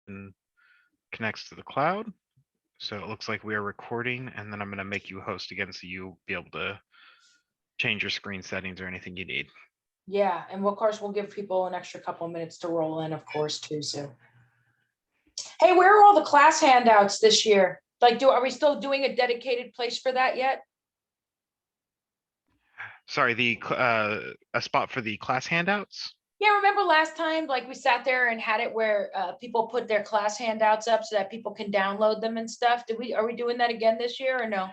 and connects to the cloud. So it looks like we are recording, and then I'm going to make you host again so you'll be able to change your screen settings or anything you need. Yeah, and of course we'll give people an extra couple of minutes to roll in, of course, too. So, hey, where are all the class handouts this year? Like, are we still doing a dedicated place for that yet? Sorry, a spot for the class handouts? Yeah, remember last time, like we sat there and had it where people put their class handouts up so that people can download them and stuff. Are we doing that again this year or no?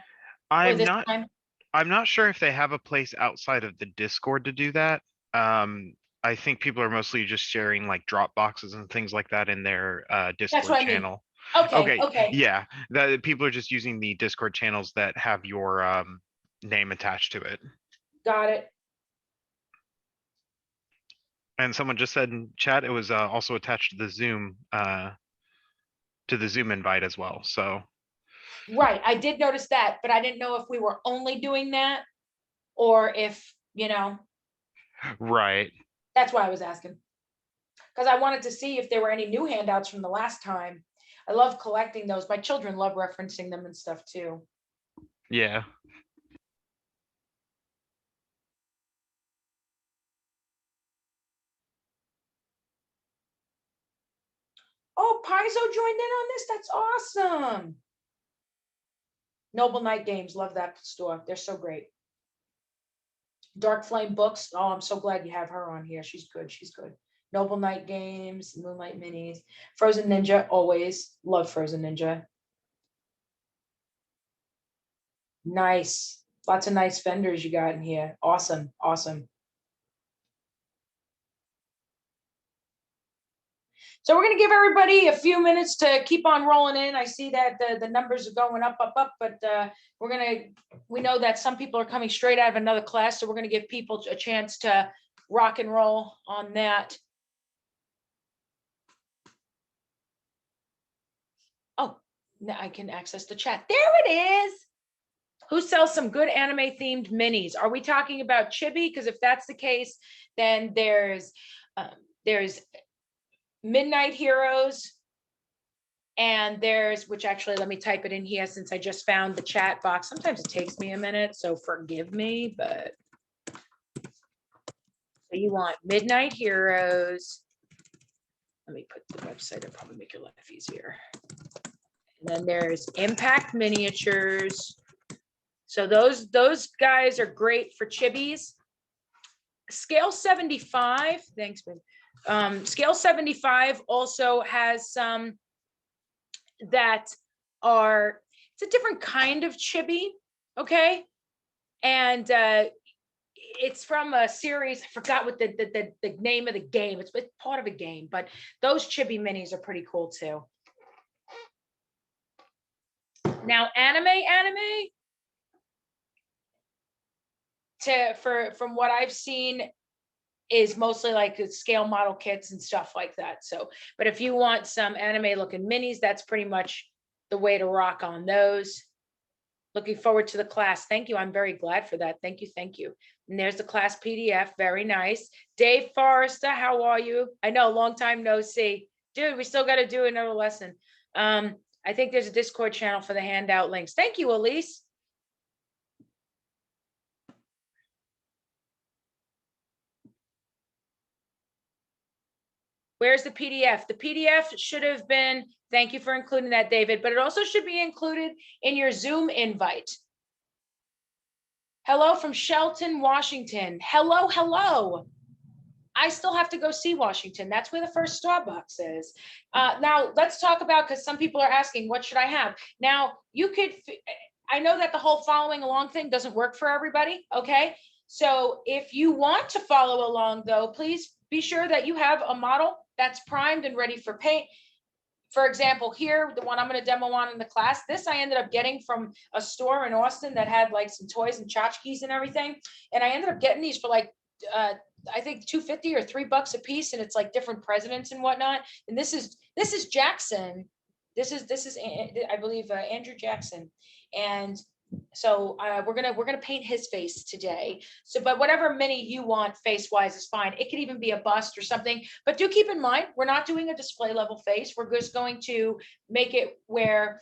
Or this time? I'm not sure if they have a place outside of the Discord to do that. I think people are mostly just sharing like drop boxes and things like that in their That's Discord what I mean. channel. Okay. Yeah, that people are just using the Discord channels that have your name attached to it. Got it. And someone just said in chat it was also attached to the Zoom invite as well. So Right, I did notice that, but I didn't know if we were only doing that or if, right. That's why I was asking. Because I wanted to see if there were any new handouts from the last time. I love collecting those. My children love referencing them and stuff too. Yeah. Oh, Paizo joined in on this. That's awesome. Noble Night Games. Love that store. They're so great. Dark Flame Books. Oh, I'm so glad you have her on here. She's good. She's good. Noble Night Games, Moonlight Minis, Frozen Ninja. Always love Frozen Ninja. Nice. Lots of nice vendors you got in here. Awesome. Awesome. So we're going to give everybody a few minutes to keep on rolling in. I see that the numbers are going up, but we know that some people are coming straight out of another class. So we're going to give people a chance to rock and roll on that. Oh, now I can access the chat. There it is. Who sells some good anime themed minis? Are we talking about Chibi? Because if that's the case, then there's Midnight Heroes, and which actually, let me type it in here since I just found the chat box. Sometimes it takes me a minute, so forgive me, but so you want Midnight Heroes. Let me put the website, it'll probably make your life easier. And then there's Impact Miniatures. So those guys are great for chibis. Scale 75, thanks, Ben. Scale 75 also has some that are, it's a different kind of chibi, okay? And it's from a series, I forgot what the name of the game, it's part of a game, but those chibi minis are pretty cool too. Now, anime, from what I've seen, is mostly like scale model kits and stuff like that. So, but if you want some anime looking minis, that's pretty much the way to rock on those. Looking forward to the class. Thank you. I'm very glad for that. Thank you. Thank you. And there's the class PDF. Very nice. Dave Forrester, how are you? I know, long time no see. Dude, we still got to do another lesson. I think there's a Discord channel for the handout links. Thank you, Elise. Where's the PDF? The PDF should have been, thank you for including that, David, but it also should be included in your Zoom invite. Hello from Shelton, Washington. Hello, hello. I still have to go see Washington. That's where the first Starbucks is. Now, let's talk about, because some people are asking, what should I have? Now, I know that the whole following along thing doesn't work for everybody, okay? So if you want to follow along, though, please be sure that you have a model that's primed and ready for paint. For example, here, the one I'm going to demo on in the class, this I ended up getting from a store in Austin that had like some toys and tchotchkes and everything. And I ended up getting these for like, I think $2.50 or $3 a piece. And it's like different presidents and whatnot. And this is Jackson. This is I believe, Andrew Jackson. And So we're gonna paint his face today. So, but whatever mini you want face wise is fine. It could even be a bust or something. But do keep in mind, we're not doing a display level face. We're just going to make it where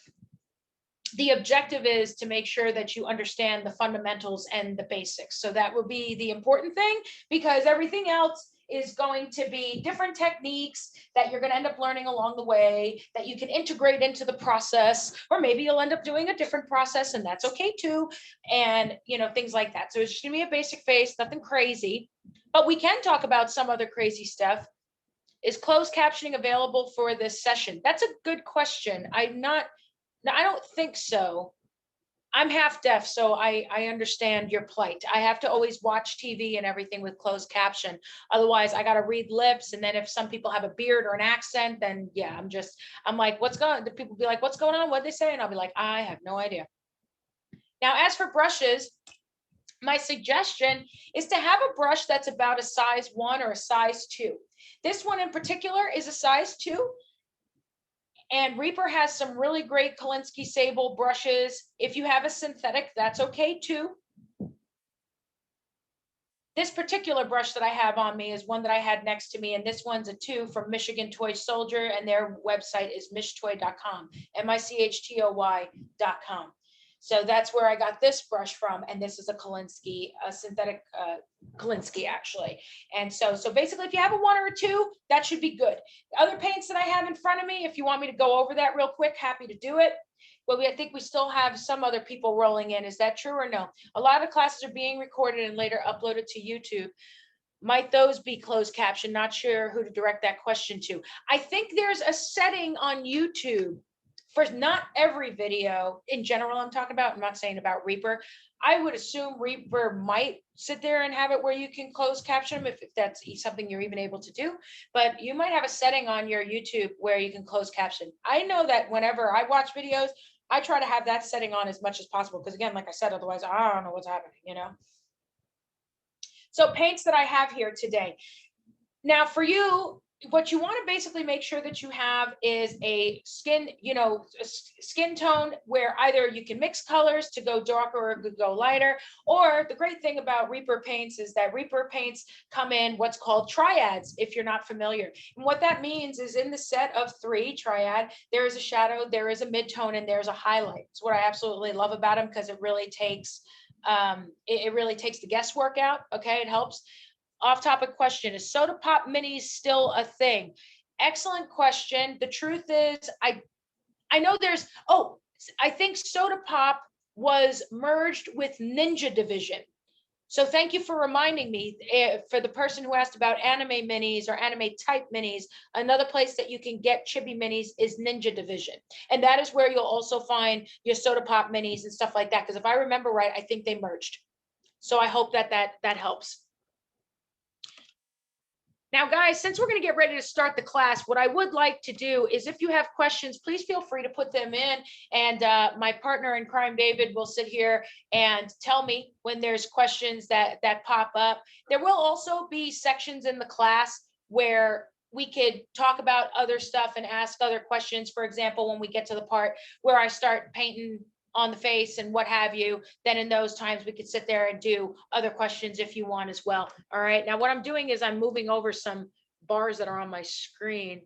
the objective is to make sure that you understand the fundamentals and the basics. So that will be the important thing, because everything else is going to be different techniques that you're going to end up learning along the way that you can integrate into the process, or maybe you'll end up doing a different process, and that's okay too. And things like that. So it's just going to be a basic face, nothing crazy, but we can talk about some other crazy stuff. Is closed captioning available for this session? That's a good question. No, I don't think so. I'm half deaf, so I understand your plight. I have to always watch TV and everything with closed caption. Otherwise, I got to read lips. And then if some people have a beard or an accent, then yeah, I'm like, what's going on? The people be like, what's going on? What'd they say? And I'll be like, I have no idea. Now, as for brushes, my suggestion is to have a brush that's about a size 1 or a size 2. This one in particular is a size 2. And Reaper has some really great Kolinsky sable brushes. If you have a synthetic, that's okay too. This particular brush that I have on me is one that I had next to me, and this one's a 2 from Michigan Toy Soldier, and their website is michtoy.com, michtoy.com. So that's where I got this brush from, and this is a Kolinsky, a synthetic Kolinsky actually. And so basically, if you have a 1 or a 2, that should be good. The other paints that I have in front of me, if you want me to go over that real quick, happy to do it. Well, I think we still have some other people rolling in. Is that true or no? A lot of classes are being recorded and later uploaded to YouTube. Might those be closed caption? Not sure who to direct that question to. I think there's a setting on YouTube for not every video in general. I'm talking about, I'm not saying about Reaper. I would assume Reaper might sit there and have it where you can close caption them if that's something you're even able to do. But you might have a setting on your YouTube where you can close caption. I know that whenever I watch videos, I try to have that setting on as much as possible, because again, like I said, otherwise I don't know what's happening, So paints that I have here today. Now for you, what you want to basically make sure that you have is a skin, a skin tone where either you can mix colors to go darker or go lighter. Or the great thing about Reaper paints is that Reaper paints come in what's called triads, if you're not familiar. And what that means is in the set of 3 triad, there is a shadow, there is a mid-tone, and there's a highlight. It's what I absolutely love about them, because it really takes the guesswork out. Okay, it helps. Off-topic question, is soda pop minis still a thing? Excellent question. The truth is, I know I think soda pop was merged with Ninja Division. So thank you for reminding me. For the person who asked about anime minis or anime type minis, another place that you can get chibi minis is Ninja Division. And that is where you'll also find your soda pop minis and stuff like that. Because if I remember right, I think they merged. So I hope that helps. Now, guys, since we're going to get ready to start the class, what I would like to do is, if you have questions, please feel free to put them in. And my partner in crime, David, will sit here and tell me when there's questions that pop up. There will also be sections in the class where we could talk about other stuff and ask other questions. For example, when we get to the part where I start painting on the face and what have you, then in those times we could sit there and do other questions if you want as well. All right, now what I'm doing is I'm moving over some bars that are on my screen.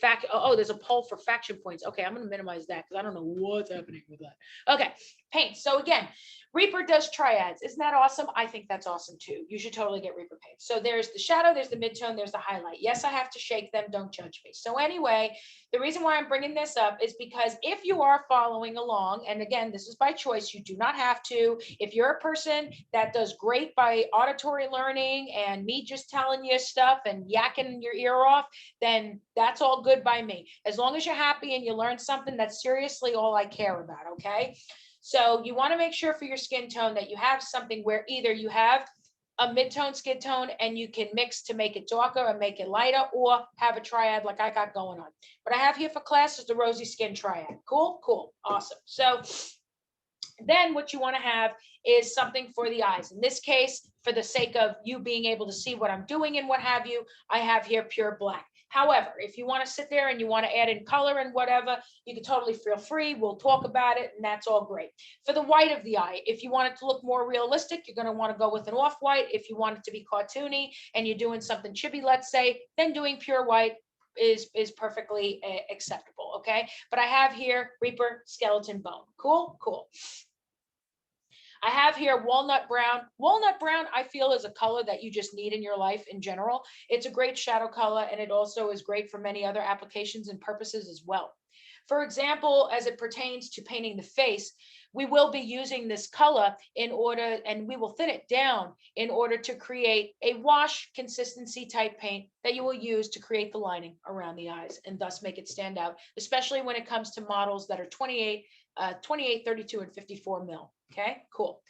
There's a poll for faction points. Okay, I'm going to minimize that because I don't know what's happening with that. Okay, paint. So again, Reaper does triads. Isn't that awesome? I think that's awesome too. You should totally get Reaper paint. So there's the shadow, there's the midtone, there's the highlight. Yes, I have to shake them. Don't judge me. So anyway, the reason why I'm bringing this up is because if you are following along, and again, this is by choice, you do not have to. If you're a person that does great by auditory learning and me just telling you stuff and yakking your ear off, then that's all good by me. As long as you're happy and you learn something, that's seriously all I care about, okay? So you want to make sure for your skin tone that you have something where either you have a mid-tone skin tone and you can mix to make it darker or make it lighter, or have a triad like I got going on. What I have here for class is the rosy skin triad. Cool, cool, awesome. So then what you want to have is something for the eyes. In this case, for the sake of you being able to see what I'm doing and what have you, I have here pure black. However, if you want to sit there and you want to add in color and whatever, you can totally feel free. We'll talk about it, and that's all great. For the white of the eye, if you want it to look more realistic, you're going to want to go with an off-white. If you want it to be cartoony and you're doing something chibi, let's say, then doing pure white is perfectly acceptable, okay? But I have here Reaper skeleton bone. Cool, cool. I have here walnut brown. Walnut brown, I feel, is a color that you just need in your life in general. It's a great shadow color, and it also is great for many other applications and purposes as well. For example, as it pertains to painting the face, we will be using this color in order, and we will thin it down in order to create a wash consistency type paint that you will use to create the lining around the eyes and thus make it stand out, especially when it comes to models that are 28, 32, and 54 mil. Okay, cool.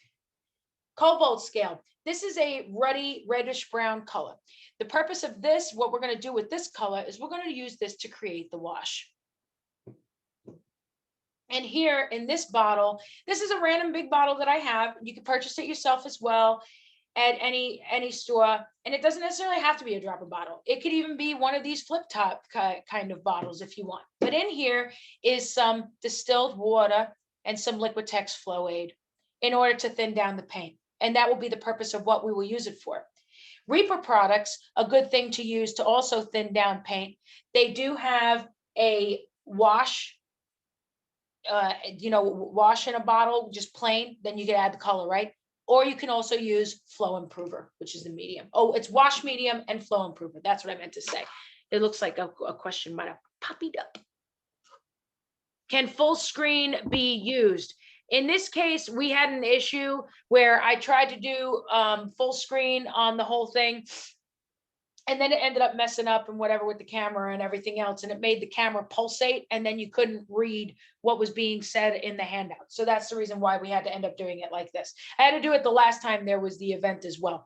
Cobalt scale. This is a ruddy reddish brown color. The purpose of this, what we're going to do with this color, is we're going to use this to create the wash. And here in this bottle, this is a random big bottle that I have. You can purchase it yourself as well at any store. And it doesn't necessarily have to be a dropper bottle. It could even be one of these flip top kind of bottles if you want. But in here is some distilled water and some Liquitex Flow Aid in order to thin down the paint. And that will be the purpose of what we will use it for. Reaper products, a good thing to use to also thin down paint. They do have a wash, wash in a bottle, just plain, then you can add the color, right? Or you can also use Flow Improver, which is the medium. Oh, it's wash medium and Flow Improver. That's what I meant to say. It looks like a question might have popped up. Can full screen be used? In this case, we had an issue where I tried to do full screen on the whole thing, and then it ended up messing up and whatever with the camera and everything else, and it made the camera pulsate, and then you couldn't read what was being said in the handout. So that's the reason why we had to end up doing it like this. I had to do it the last time there was the event as well.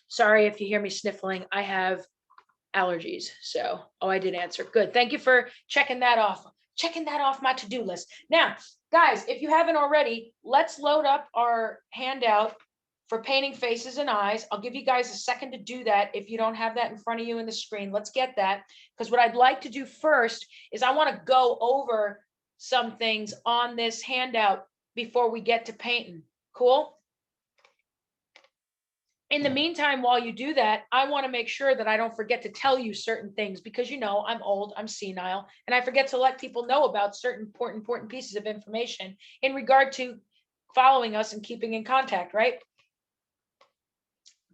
Sorry if you hear me sniffling. I have allergies. So, I did answer. Good. Thank you for checking that off. Checking that off my to-do list. Now, guys, if you haven't already, let's load up our handout for painting faces and eyes. I'll give you guys a second to do that. If you don't have that in front of you in the screen, let's get that. Because what I'd like to do first is I want to go over some things on this handout before we get to painting. Cool? In the meantime, while you do that, I want to make sure that I don't forget to tell you certain things because, I'm old, I'm senile, and I forget to let people know about certain important pieces of information in regard to following us and keeping in contact, right?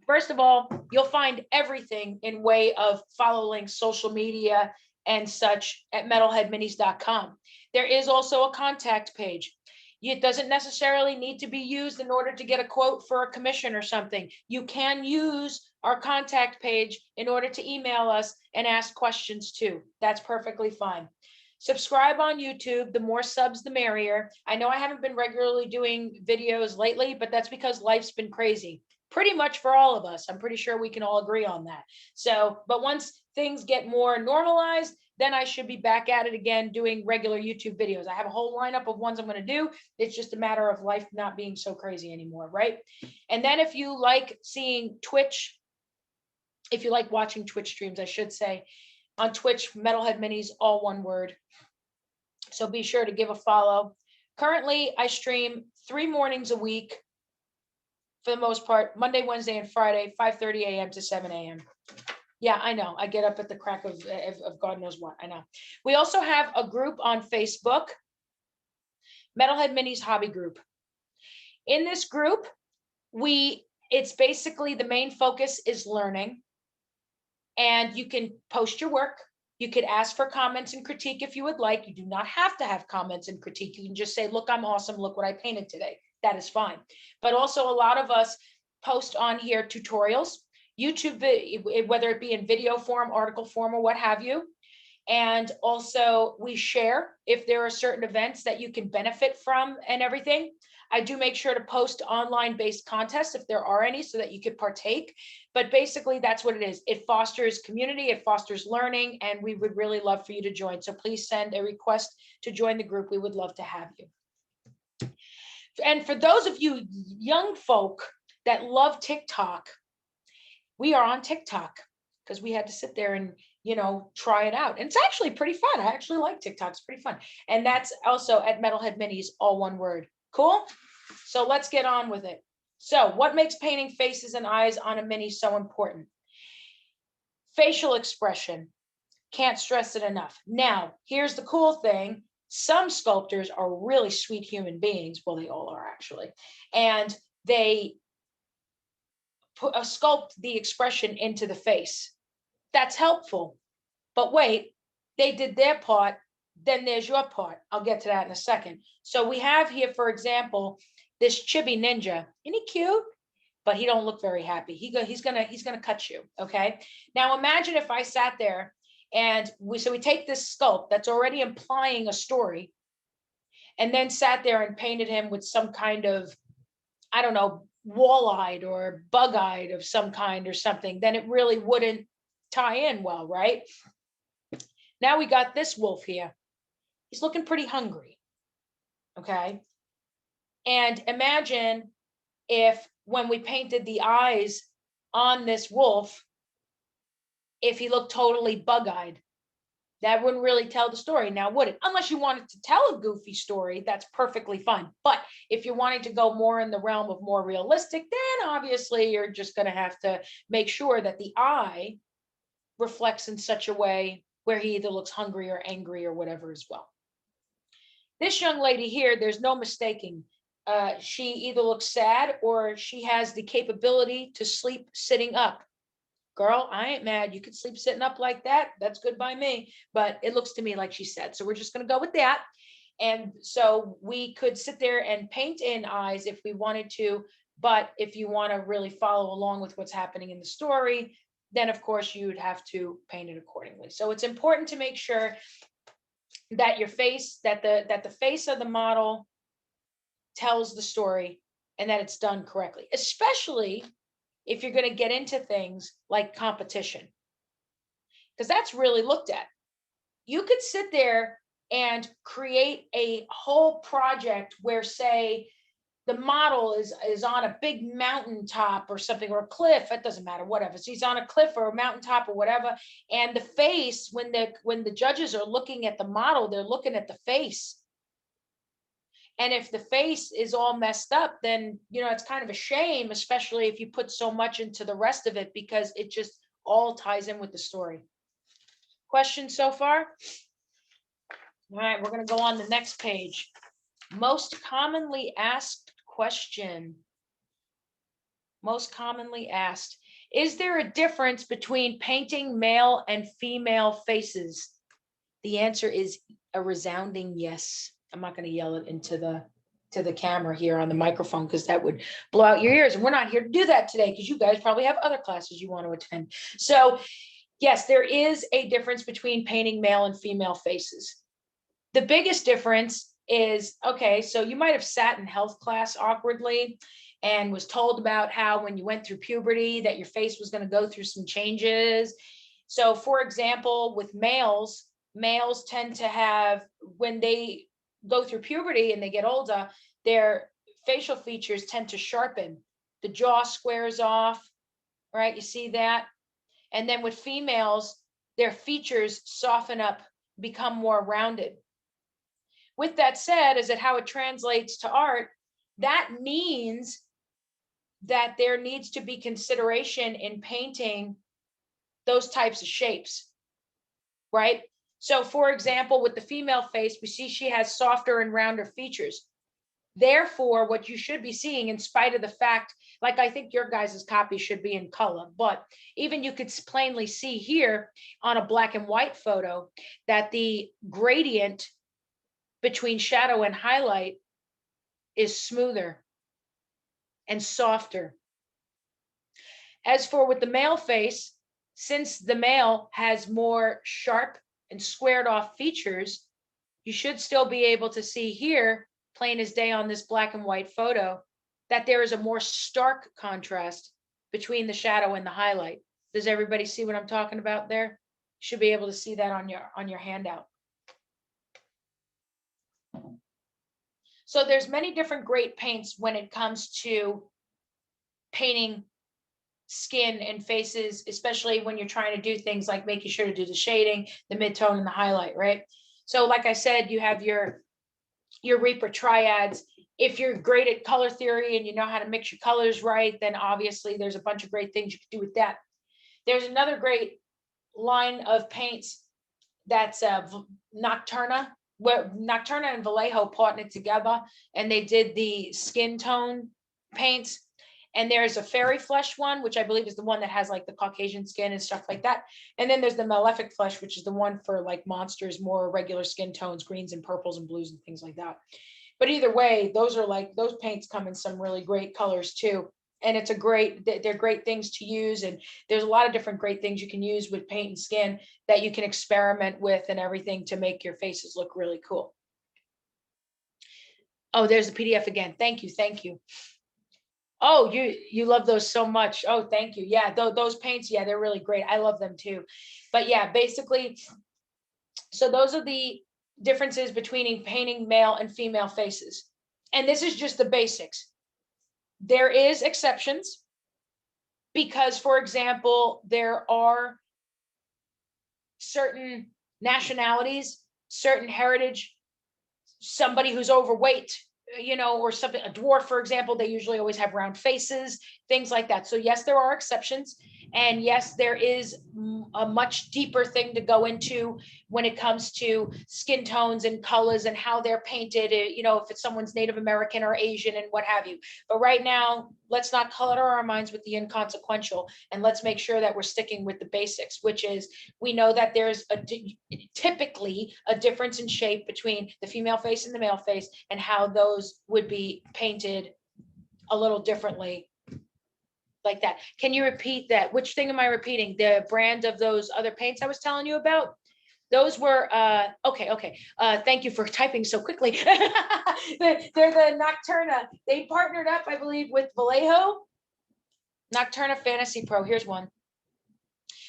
First of all, you'll find everything in way of following social media and such at metalheadminis.com. There is also a contact page. It doesn't necessarily need to be used in order to get a quote for a commission or something. You can use our contact page in order to email us and ask questions too. That's perfectly fine. Subscribe on YouTube. The more subs, the merrier. I know I haven't been regularly doing videos lately, but that's because life's been crazy. Pretty much for all of us. I'm pretty sure we can all agree on that. So, but once things get more normalized, then I should be back at it again doing regular YouTube videos. I have a whole lineup of ones I'm going to do. It's just a matter of life not being so crazy anymore, right? And then if you like seeing Twitch, if you like watching Twitch streams, I should say, on Twitch, Metalhead Minis, all one word. So be sure to give a follow. Currently, I stream 3 mornings a week. For the most part, Monday, Wednesday, and Friday, 5:30 a.m. to 7 a.m. Yeah, I know. I get up at the crack of God knows what. I know. We also have a group on Facebook, Metalhead Minis Hobby Group. In this group, it's basically the main focus is learning. And you can post your work. You could ask for comments and critique if you would like. You do not have to have comments and critique. You can just say, look, I'm awesome. Look what I painted today. That is fine. But also a lot of us post on here tutorials, YouTube, whether it be in video form, article form, or what have you. And also we share if there are certain events that you can benefit from and everything. I do make sure to post online based contests if there are any so that you could partake. But basically that's what it is. It fosters community, it fosters learning, and we would really love for you to join. So please send a request to join the group. We would love to have you. And for those of you young folk that love TikTok, we are on TikTok. because we had to sit there and, try it out. And it's actually pretty fun. I actually like TikTok. It's pretty fun. And that's also at Metalhead Minis, all one word. Cool. So let's get on with it. So what makes painting faces and eyes on a mini so important? Facial expression. Can't stress it enough. Now, here's the cool thing. Some sculptors are really sweet human beings. Well, they all are actually. And they sculpt the expression into the face. That's helpful. But wait, they did their part. Then there's your part. I'll get to that in a second. So we have here, for example, this chibi ninja. Isn't he cute? But he don't look very happy. He's gonna cut you. Okay. Now imagine if I sat there and we take this sculpt that's already implying a story, and then sat there and painted him with some kind of, I don't know, wall-eyed or bug-eyed of some kind or something, then it really wouldn't tie in well, right? Now we got this wolf here. He's looking pretty hungry. Okay. And imagine if when we painted the eyes on this wolf, if he looked totally bug-eyed, that wouldn't really tell the story now, would it? Unless you wanted to tell a goofy story, that's perfectly fine. But if you're wanting to go more in the realm of more realistic, then obviously you're just going to have to make sure that the eye reflects in such a way where he either looks hungry or angry or whatever as well. This young lady here, there's no mistaking. She either looks sad or she has the capability to sleep sitting up. Girl, I ain't mad. You could sleep sitting up like that. That's good by me. But it looks to me like she's sad. So we're just going to go with that. And so we could sit there and paint in eyes if we wanted to. But if you want to really follow along with what's happening in the story, then of course you would have to paint it accordingly. So it's important to make sure that your face, that the face of the model tells the story and that it's done correctly, especially if you're going to get into things like competition, because that's really looked at. You could sit there and create a whole project where, say, the model is on a big mountaintop or something, or a cliff. It doesn't matter, whatever. So he's on a cliff or a mountaintop or whatever. And the face, when the judges are looking at the model, they're looking at the face. And if the face is all messed up, then, it's kind of a shame, especially if you put so much into the rest of it, because it just all ties in with the story. Questions so far? All right, we're going to go on the next page. Most commonly asked question. Most commonly asked. Is there a difference between painting male and female faces? The answer is a resounding yes. I'm not going to yell it into the camera here on the microphone, because that would blow out your ears. And we're not here to do that today, because you guys probably have other classes you want to attend. So yes, there is a difference between painting male and female faces. The biggest difference is, okay, so you might have sat in health class awkwardly and was told about how when you went through puberty that your face was going to go through some changes. So for example, with males tend to have, when they go through puberty and they get older, their facial features tend to sharpen. The jaw squares off, right? You see that? And then with females, their features soften up, become more rounded. With that said, is it how it translates to art? That means that there needs to be consideration in painting those types of shapes, right? So for example, with the female face, we see she has softer and rounder features. Therefore, what you should be seeing, in spite of the fact, like I think your guys' copy should be in color, but even you could plainly see here on a black and white photo that the gradient between shadow and highlight is smoother and softer. As for with the male face, since the male has more sharp and squared off features, you should still be able to see here, plain as day on this black and white photo, that there is a more stark contrast between the shadow and the highlight. Does everybody see what I'm talking about there? You should be able to see that on your handout. So there's many different great paints when it comes to painting skin and faces, especially when you're trying to do things like making sure to do the shading, the mid-tone, and the highlight, right? So like I said, you have your Reaper triads. If you're great at color theory and you know how to mix your colors right, then obviously there's a bunch of great things you can do with that. There's another great line of paints that's Nocturna, where Nocturna and Vallejo partnered together and they did the skin tone paints. And there's a fairy flesh one, which I believe is the one that has like the Caucasian skin and stuff like that. And then there's the malefic flesh, which is the one for like monsters, more regular skin tones, greens and purples and blues and things like that. But either way, those paints come in some really great colors too. And it's they're great things to use. And there's a lot of different great things you can use with paint and skin that you can experiment with and everything to make your faces look really cool. Oh, there's the PDF again. Thank you. Thank you. Oh, you love those so much. Oh, thank you. Yeah, those paints, yeah, they're really great. I love them too. But yeah, basically, so those are the differences between painting male and female faces. And this is just the basics. There is exceptions because, for example, there are certain nationalities, certain heritage, somebody who's overweight, or something, a dwarf, for example, they usually always have round faces, things like that. So yes, there are exceptions. And yes, there is a much deeper thing to go into when it comes to skin tones and colors and how they're painted, if it's someone's Native American or Asian and what have you. But right now, let's not clutter our minds with the inconsequential, and let's make sure that we're sticking with the basics, which is we know that there's typically a difference in shape between the female face and the male face and how those would be painted a little differently. Like that. Can you repeat that? Which thing am I repeating? The brand of those other paints I was telling you about? Those were, okay. Thank you for typing so quickly. They're the Nocturna. They partnered up, I believe, with Vallejo. Nocturna Fantasy Pro. Here's one.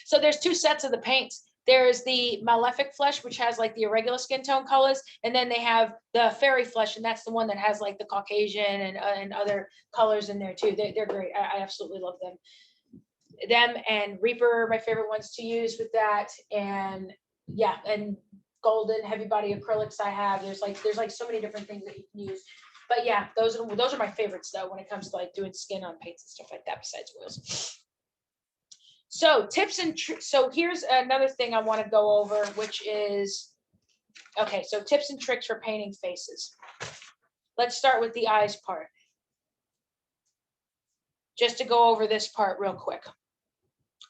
So there's two sets of the paints. There's the malefic flesh, which has like the irregular skin tone colors, and then they have the fairy flesh, and that's the one that has like the Caucasian and other colors in there too. They're great. I absolutely love them. Them and Reaper are my favorite ones to use with that. And yeah, and golden heavy body acrylics I have. There's like so many different things that you can use. But yeah, those are my favorites though when it comes to like doing skin on paints and stuff like that besides oils. So tips and so here's another thing I want to go over, which is, okay, so tips and tricks for painting faces. Let's start with the eyes part. Just to go over this part real quick.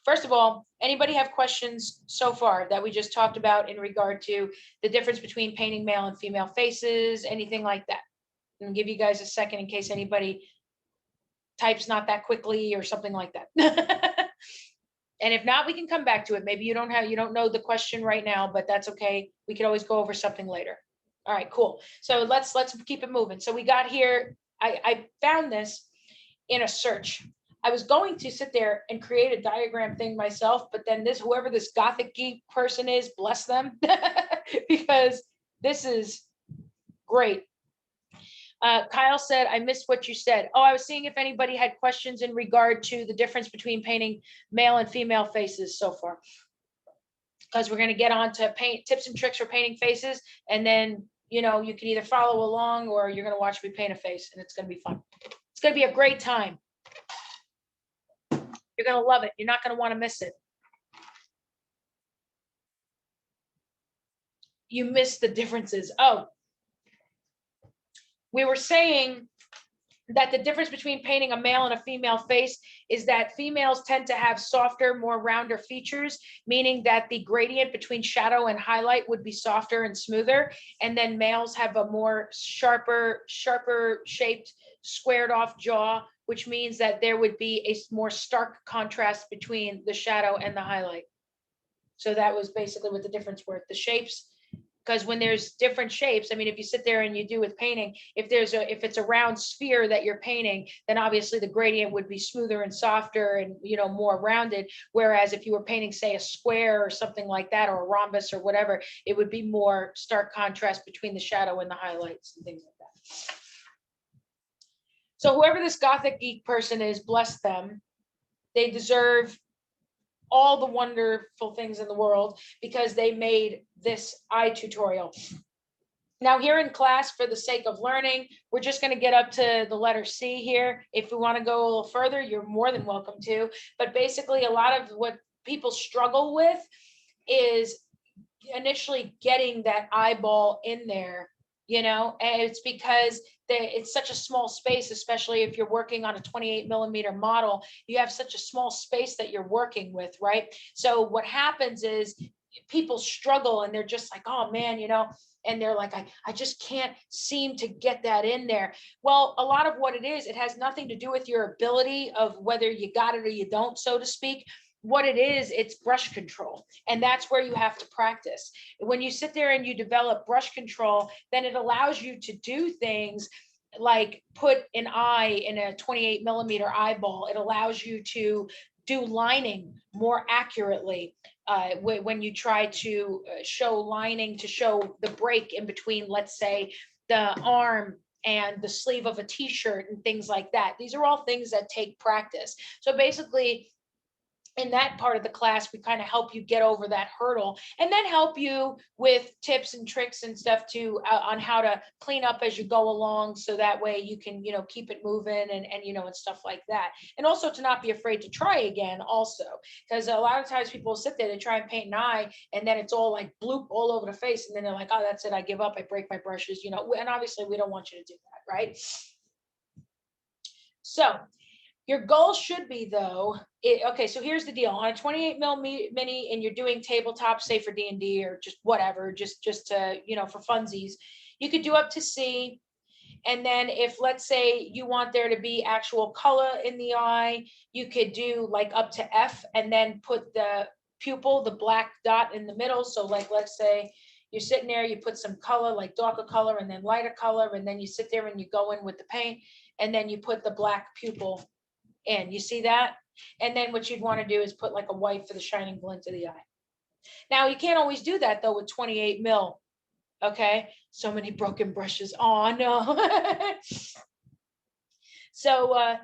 First of all, anybody have questions so far that we just talked about in regard to the difference between painting male and female faces, anything like that? I'll give you guys a second in case anybody types not that quickly or something like that. And if not, we can come back to it. Maybe you don't know the question right now, but that's okay. We can always go over something later. All right, cool. So let's keep it moving. So we got here, I found this in a search. I was going to sit there and create a diagram thing myself, but then whoever this Gothic geek person is, bless them, because this is great. Kyle said, I missed what you said. Oh, I was seeing if anybody had questions in regard to the difference between painting male and female faces so far. Because we're going to get on to paint tips and tricks for painting faces. And then, you can either follow along or you're going to watch me paint a face and it's going to be fun. It's going to be a great time. You're going to love it. You're not going to want to miss it. You missed the differences. Oh, we were saying that the difference between painting a male and a female face is that females tend to have softer, more rounder features, meaning that the gradient between shadow and highlight would be softer and smoother. And then males have a more sharper shaped, squared off jaw, which means that there would be a more stark contrast between the shadow and the highlight. So that was basically what the difference were. The shapes, because when there's different shapes, I mean, if you sit there and you do with painting, if it's a round sphere that you're painting, then obviously the gradient would be smoother and softer and, more rounded. Whereas if you were painting, say, a square or something like that, or a rhombus or whatever, it would be more stark contrast between the shadow and the highlights and things like that. So whoever this Gothic geek person is, bless them. They deserve all the wonderful things in the world because they made this eye tutorial. Now here in class, for the sake of learning, we're just going to get up to the letter C here. If we want to go a little further, you're more than welcome to. But basically, a lot of what people struggle with is initially getting that eyeball in there, and it's because it's such a small space, especially if you're working on a 28mm model. You have such a small space that you're working with, right? So what happens is people struggle and they're just like, oh man, and they're like, I just can't seem to get that in there. Well, a lot of what it is, it has nothing to do with your ability of whether you got it or you don't, so to speak. What it is, it's brush control. And that's where you have to practice. When you sit there and you develop brush control, then it allows you to do things like put an eye in a 28mm eyeball. It allows you to do lining more accurately. When you try to show lining to show the break in between, let's say, the arm and the sleeve of a t-shirt and things like that. These are all things that take practice. So basically, in that part of the class, we kind of help you get over that hurdle and then help you with tips and tricks and stuff too on how to clean up as you go along. So that way you can, keep it moving and stuff like that. And also to not be afraid to try again also, because a lot of times people sit there, they try and paint an eye and then it's all like bloop all over the face. And then they're like, oh, that's it. I give up. I break my brushes, and obviously we don't want you to do that. Right. So your goal should be, though, okay, so here's the deal. On a 28mm mini and you're doing tabletop, say for D&D or just whatever, just to, for funsies, you could do up to C. And then if, let's say, you want there to be actual color in the eye, you could do like up to F and then put the pupil, the black dot in the middle. So like, let's say you're sitting there, you put some color, like darker color and then lighter color, and then you sit there and you go in with the paint and then you put the black pupil in. You see that? And then what you'd want to do is put like a white for the shining glint of the eye. Now you can't always do that though with 28mm. Okay, so many broken brushes. Oh no. So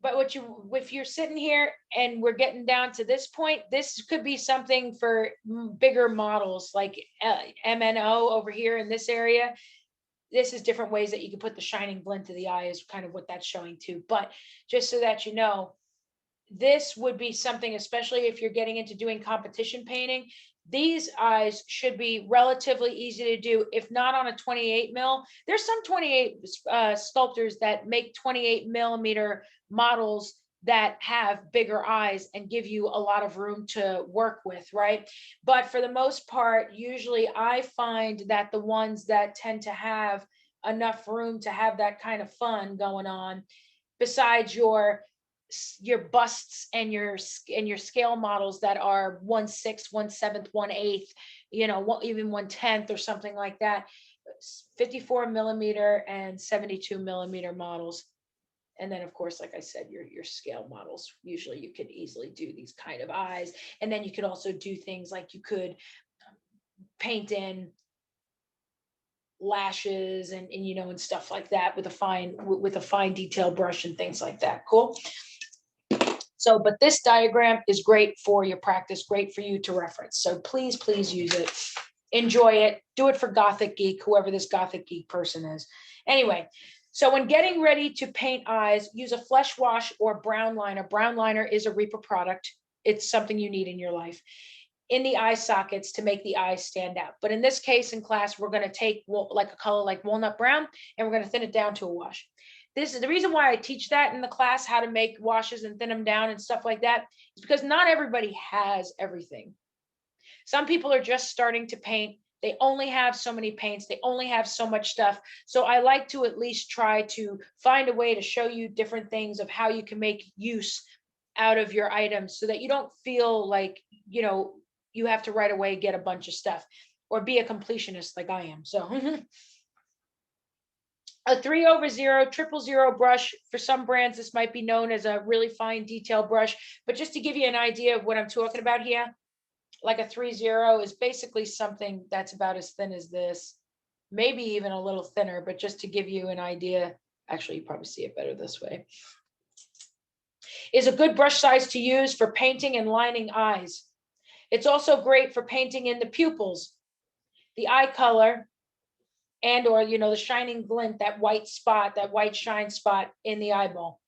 but if you're sitting here and we're getting down to this point, this could be something for bigger models like MNO over here in this area. This is different ways that you can put the shining glint of the eye is kind of what that's showing too. But just so that you know, this would be something, especially if you're getting into doing competition painting, these eyes should be relatively easy to do, if not on a 28mm. There's some 28 sculptors that make 28mm models that have bigger eyes and give you a lot of room to work with, right? But for the most part, usually I find that the ones that tend to have enough room to have that kind of fun going on, besides your busts and your scale models that are 1/6, 1/7, 1/8, even 1/10 or something like that, 54mm and 72mm models. And then, of course, like I said, your scale models, usually you could easily do these kind of eyes. And then you could also do things like you could paint in lashes and and stuff like that with a fine detail brush and things like that. Cool. So, but this diagram is great for your practice, great for you to reference. So please use it. Enjoy it. Do it for Gothic Geek, whoever this Gothic Geek person is. Anyway, so when getting ready to paint eyes, use a flesh wash or brown liner. Brown liner is a Reaper product. It's something you need in your life, in the eye sockets to make the eyes stand out. But in this case, in class, we're going to take like a color like walnut brown, and we're going to thin it down to a wash. This is the reason why I teach that in the class, how to make washes and thin them down and stuff like that, is because not everybody has everything. Some people are just starting to paint. They only have so many paints. They only have so much stuff. So I like to at least try to find a way to show you different things of how you can make use out of your items so that you don't feel like, you have to right away get a bunch of stuff or be a completionist like I am. So a 3/0, 000 brush. For some brands, this might be known as a really fine detail brush, but just to give you an idea of what I'm talking about here, like a 3/0 is basically something that's about as thin as this, maybe even a little thinner, but just to give you an idea. Actually, you probably see it better this way. is a good brush size to use for painting and lining eyes. It's also great for painting in the pupils, the eye color, and or, the shining glint, that white spot, that white shine spot in the eyeball.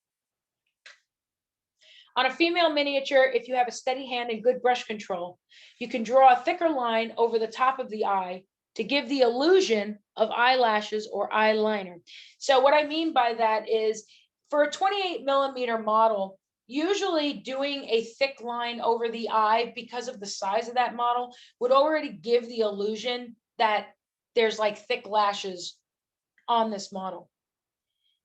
On a female miniature, if you have a steady hand and good brush control, you can draw a thicker line over the top of the eye to give the illusion of eyelashes or eyeliner. So what I mean by that is, for a 28mm model, usually doing a thick line over the eye because of the size of that model would already give the illusion that there's like thick lashes on this model.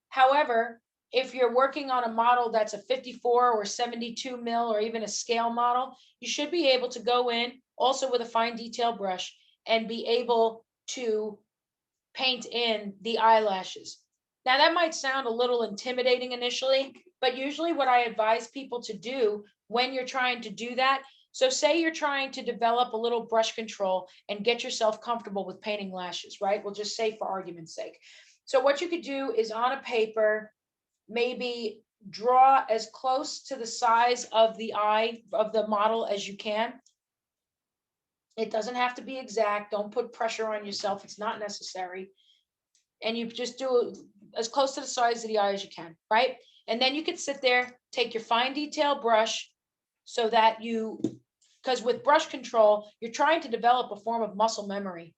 However, if you're working on a model that's a 54 or 72 mil or even a scale model, you should be able to go in also with a fine detail brush and be able to paint in the eyelashes. Now that might sound a little intimidating initially, but usually what I advise people to do when you're trying to do that, so say you're trying to develop a little brush control and get yourself comfortable with painting lashes, right? We'll just say for argument's sake. So what you could do is on a paper, maybe draw as close to the size of the eye of the model as you can. It doesn't have to be exact. Don't put pressure on yourself. It's not necessary. And you just do as close to the size of the eye as you can, right? And then you could sit there, take your fine detail brush so that because with brush control, you're trying to develop a form of muscle memory.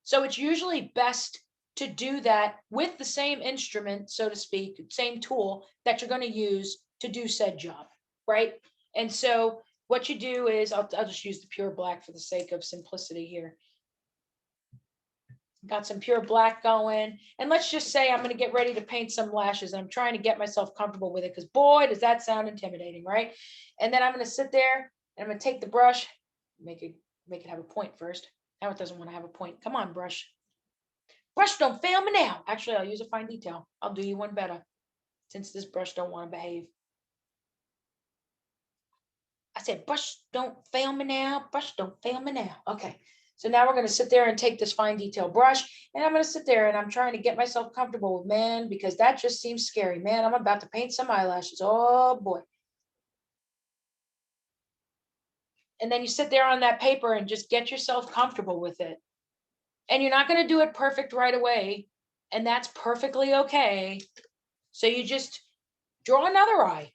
So it's usually best to do that with the same instrument, so to speak, same tool that you're going to use to do said job, right? And so what you do is, I'll just use the pure black for the sake of simplicity here. Got some pure black going, and let's just say I'm going to get ready to paint some lashes, and I'm trying to get myself comfortable with it, because boy, does that sound intimidating, right? And then I'm going to sit there and I'm going to take the brush, make it have a point first. Now it doesn't want to have a point. Come on, brush. Brush, don't fail me now. Actually, I'll use a fine detail. I'll do you one better, since this brush don't want to behave. I said, brush, don't fail me now. Brush, don't fail me now. Okay. So now we're going to sit there and take this fine detail brush, and I'm going to sit there and I'm trying to get myself comfortable with, man, because that just seems scary. Man, I'm about to paint some eyelashes. Oh boy. And then you sit there on that paper and just get yourself comfortable with it. And you're not going to do it perfect right away, and that's perfectly okay. So you just draw another eye.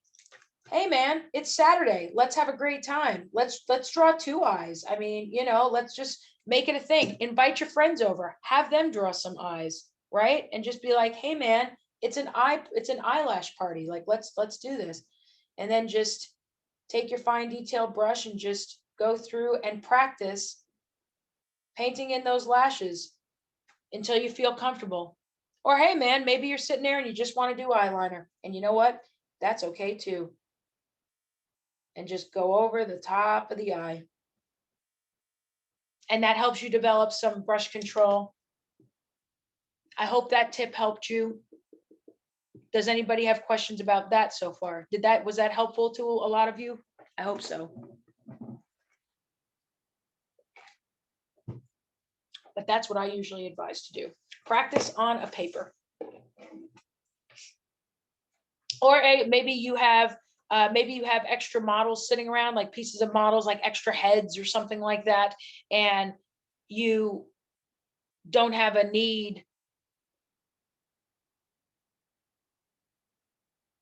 Hey man, it's Saturday. Let's have a great time. Let's draw two eyes. I mean, let's just make it a thing. Invite your friends over. Have them draw some eyes, right? And just be like, hey man, it's an eyelash party. Like, let's do this. And then just take your fine detail brush and just go through and practice painting in those lashes until you feel comfortable. Or hey man, maybe you're sitting there and you just want to do eyeliner. And you know what? That's okay too. And just go over the top of the eye. And that helps you develop some brush control. I hope that tip helped you. Does anybody have questions about that so far? Was that helpful to a lot of you? I hope so. But that's what I usually advise to do. Practice on a paper. Or maybe you have extra models sitting around, like pieces of models, like extra heads or something like that, and you don't have a need.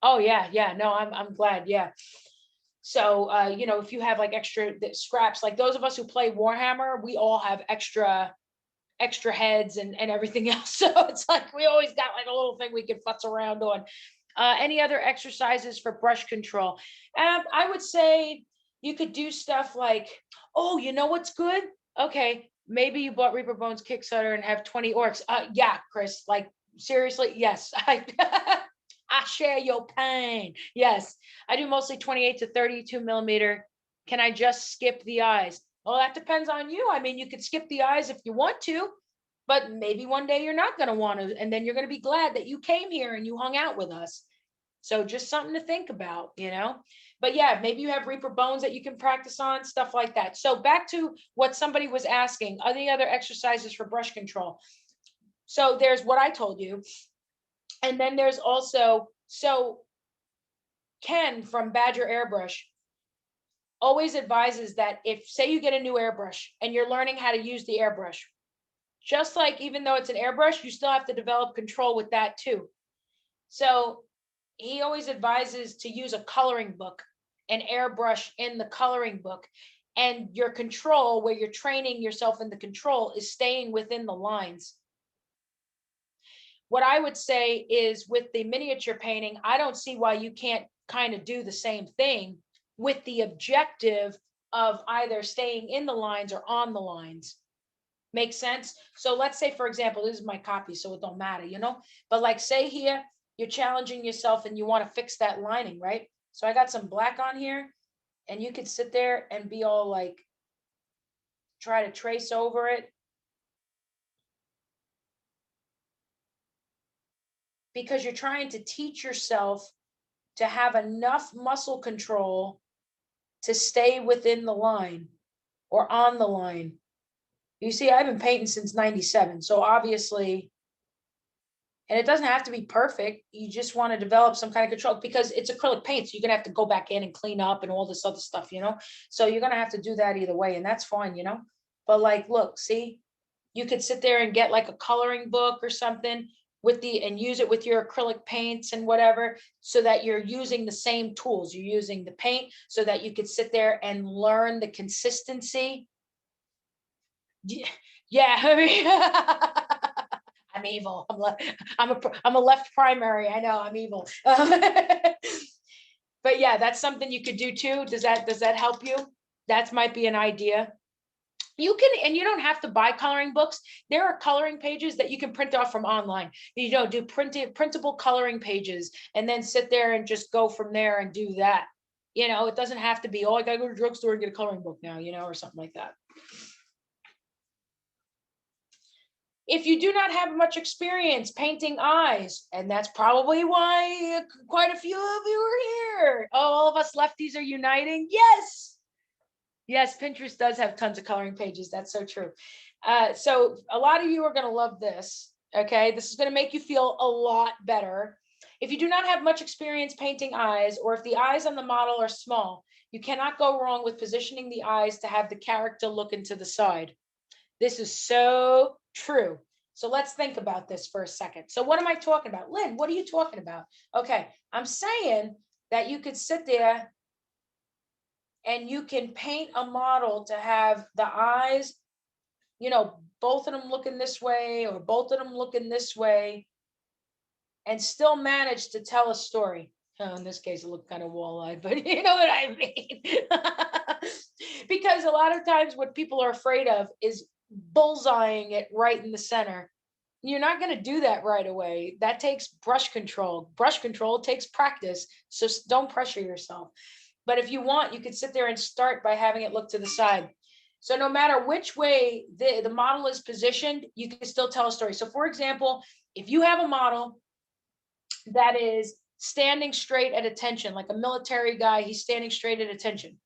Oh yeah, no, I'm glad, yeah. So if you have like extra scraps, like those of us who play Warhammer, we all have extra heads and everything else. So it's like we always got like a little thing we can futz around on. Any other exercises for brush control? I would say you could do stuff like, oh, you know what's good? Okay, maybe you bought Reaper Bones Kickstarter and have 20 orcs. Yeah, Chris, like seriously, yes. I share your pain. Yes, I do mostly 28 to 32 millimeter. Can I just skip the eyes? Well, that depends on you. I mean, you could skip the eyes if you want to, but maybe one day you're not going to want to, and then you're going to be glad that you came here and you hung out with us. So just something to think about, but yeah, maybe you have Reaper Bones that you can practice on, stuff like that. So back to what somebody was asking, any other exercises for brush control? So there's what I told you. And then there's also, so Ken from Badger Airbrush always advises that if, say you get a new airbrush and you're learning how to use the airbrush, just like even though it's an airbrush, you still have to develop control with that too. So he always advises to use a coloring book, an airbrush in the coloring book. And your control, where you're training yourself in the control, is staying within the lines. What I would say is with the miniature painting, I don't see why you can't kind of do the same thing with the objective of either staying in the lines or on the lines. Make sense? So let's say, for example, this is my copy, so it don't matter, you know, but like say here, you're challenging yourself and you want to fix that lining, right? So I got some black on here and you could sit there and be all like, try to trace over it. Because you're trying to teach yourself to have enough muscle control to stay within the line or on the line. You see, I've been painting since 97. So obviously, and it doesn't have to be perfect. You just want to develop some kind of control because it's acrylic paint. So you're going to have to go back in and clean up and all this other stuff, you know? So you're going to have to do that either way. And that's fine, you know? But like, look, see, you could sit there and get like a coloring book or something with and use it with your acrylic paints and whatever, so that you're using the same tools. You're using the paint so that you could sit there and learn the consistency. Yeah, I mean, I'm evil. I'm a left primary. I know I'm evil. But yeah, that's something you could do too. Does that help you? That might be an idea. You can, and you don't have to buy coloring books. There are coloring pages that you can print off from online. You know, do printable coloring pages and then sit there and just go from there and do that. You know, it doesn't have to be, oh, I gotta go to the drugstore and get a coloring book now, you know, or something like that. If you do not have much experience painting eyes, and that's probably why quite a few of you are here. Oh, all of us lefties are uniting. Yes. Yes, Pinterest does have tons of coloring pages. That's so true. So a lot of you are going to love this. Okay, this is going to make you feel a lot better. If you do not have much experience painting eyes, or if the eyes on the model are small, you cannot go wrong with positioning the eyes to have the character look into the side. This is so true. So let's think about this for a second. So what am I talking about? Lynn, what are you talking about? Okay, I'm saying that you could sit there and you can paint a model to have the eyes, you know, both of them looking this way or both of them looking this way, and still manage to tell a story. In this case, it looked kind of wall-eyed, but you know what I mean? Because a lot of times what people are afraid of is bullseyeing it right in the center. You're not going to do that right away. That takes brush control. Brush control takes practice. So don't pressure yourself. But if you want, you could sit there and start by having it look to the side. So no matter which way the model is positioned, you can still tell a story. So for example, if you have a model that is standing straight at attention, like a military guy, he's standing straight at attention.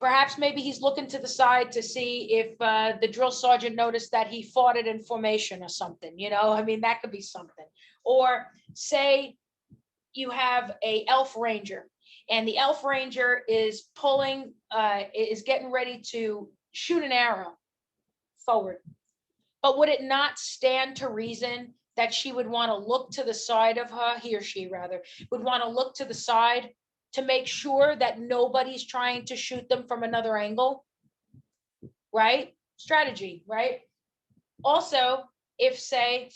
Perhaps maybe he's looking to the side to see if the drill sergeant noticed that he fought it in formation or something, you know, I mean, that could be something. Or say you have a elf ranger, and the elf ranger is pulling, is getting ready to shoot an arrow forward. But would it not stand to reason that she would want to look to the side of her, he or she rather, would want to look to the side to make sure that nobody's trying to shoot them from another angle, right? Strategy, right? Also, if say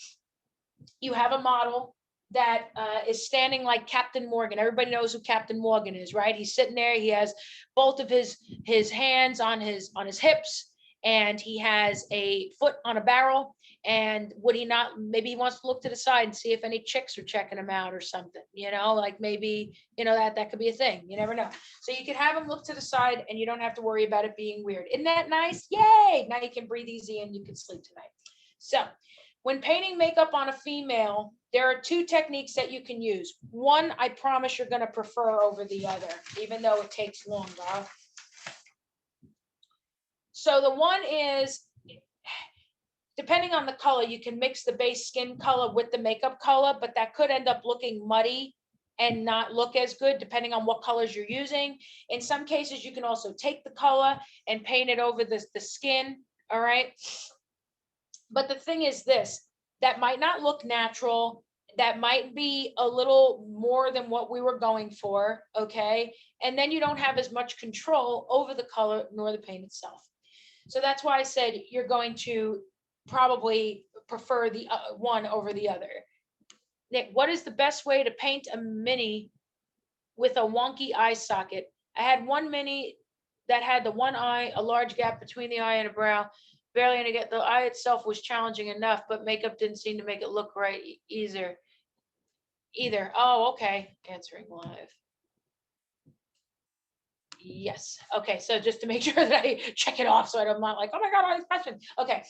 you have a model that is standing like Captain Morgan. Everybody knows who Captain Morgan is, right? He's sitting there. He has both of his hands on his hips, and he has a foot on a barrel. And would he not? Maybe he wants to look to the side and see if any chicks are checking him out or something. You know, like maybe that could be a thing. You never know. So you could have him look to the side, and you don't have to worry about it being weird. Isn't that nice? Yay! Now you can breathe easy and you can sleep tonight. So when painting makeup on a female, there are two techniques that you can use. One, I promise you're going to prefer over the other, even though it takes longer. So the one is, depending on the color, you can mix the base skin color with the makeup color, but that could end up looking muddy and not look as good depending on what colors you're using. In some cases, you can also take the color and paint it over the skin, all right? But the thing is this, that might not look natural, that might be a little more than what we were going for, okay? And then you don't have as much control over the color nor the paint itself. So that's why I said you're going to probably prefer the one over the other. Nick, what is the best way to paint a mini with a wonky eye socket? I had one mini that had the one eye, a large gap between the eye and a brow. Barely gonna get the eye itself was challenging enough, but makeup didn't seem to make it look right either. Oh, okay. Answering live. Yes. Okay. So just to make sure that I check it off, so I'm not like, oh my God, all these questions. Okay.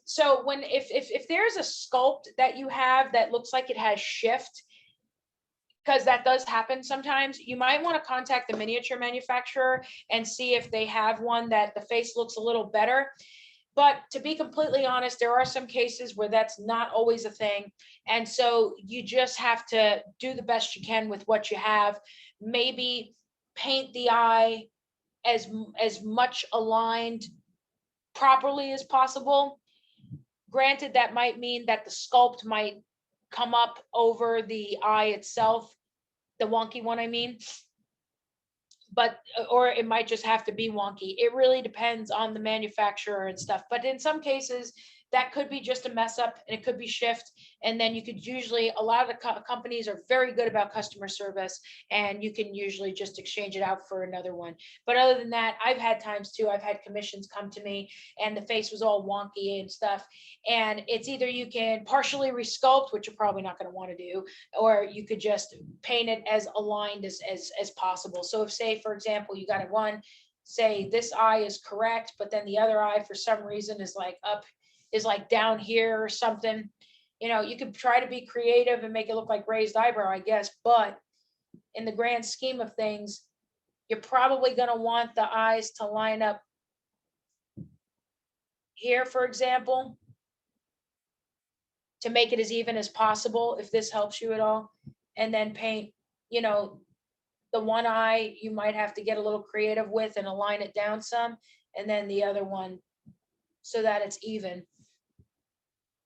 So when if there's a sculpt that you have that looks like it has shift, because that does happen sometimes, you might want to contact the miniature manufacturer and see if they have one that the face looks a little better. But to be completely honest, there are some cases where that's not always a thing. And so you just have to do the best you can with what you have. Maybe paint the eye as much aligned properly as possible. Granted, that might mean that the sculpt might come up over the eye itself, the wonky one, I mean. But or it might just have to be wonky. It really depends on the manufacturer and stuff. But in some cases, that could be just a mess up and it could be shift. And then you could usually, a lot of the companies are very good about customer service, and you can usually just exchange it out for another one. But other than that, I've had times too, I've had commissions come to me and the face was all wonky and stuff. And it's either you can partially resculpt, which you're probably not going to want to do, or you could just paint it as aligned as possible. So if, say, for example, you got it one, say this eye is correct, but then the other eye for some reason is like up, is like down here or something, you know, you could try to be creative and make it look like raised eyebrow, I guess. But in the grand scheme of things, you're probably going to want the eyes to line up here, for example, to make it as even as possible, if this helps you at all. And then paint, you know, the one eye you might have to get a little creative with and align it down some, and then the other one so that it's even.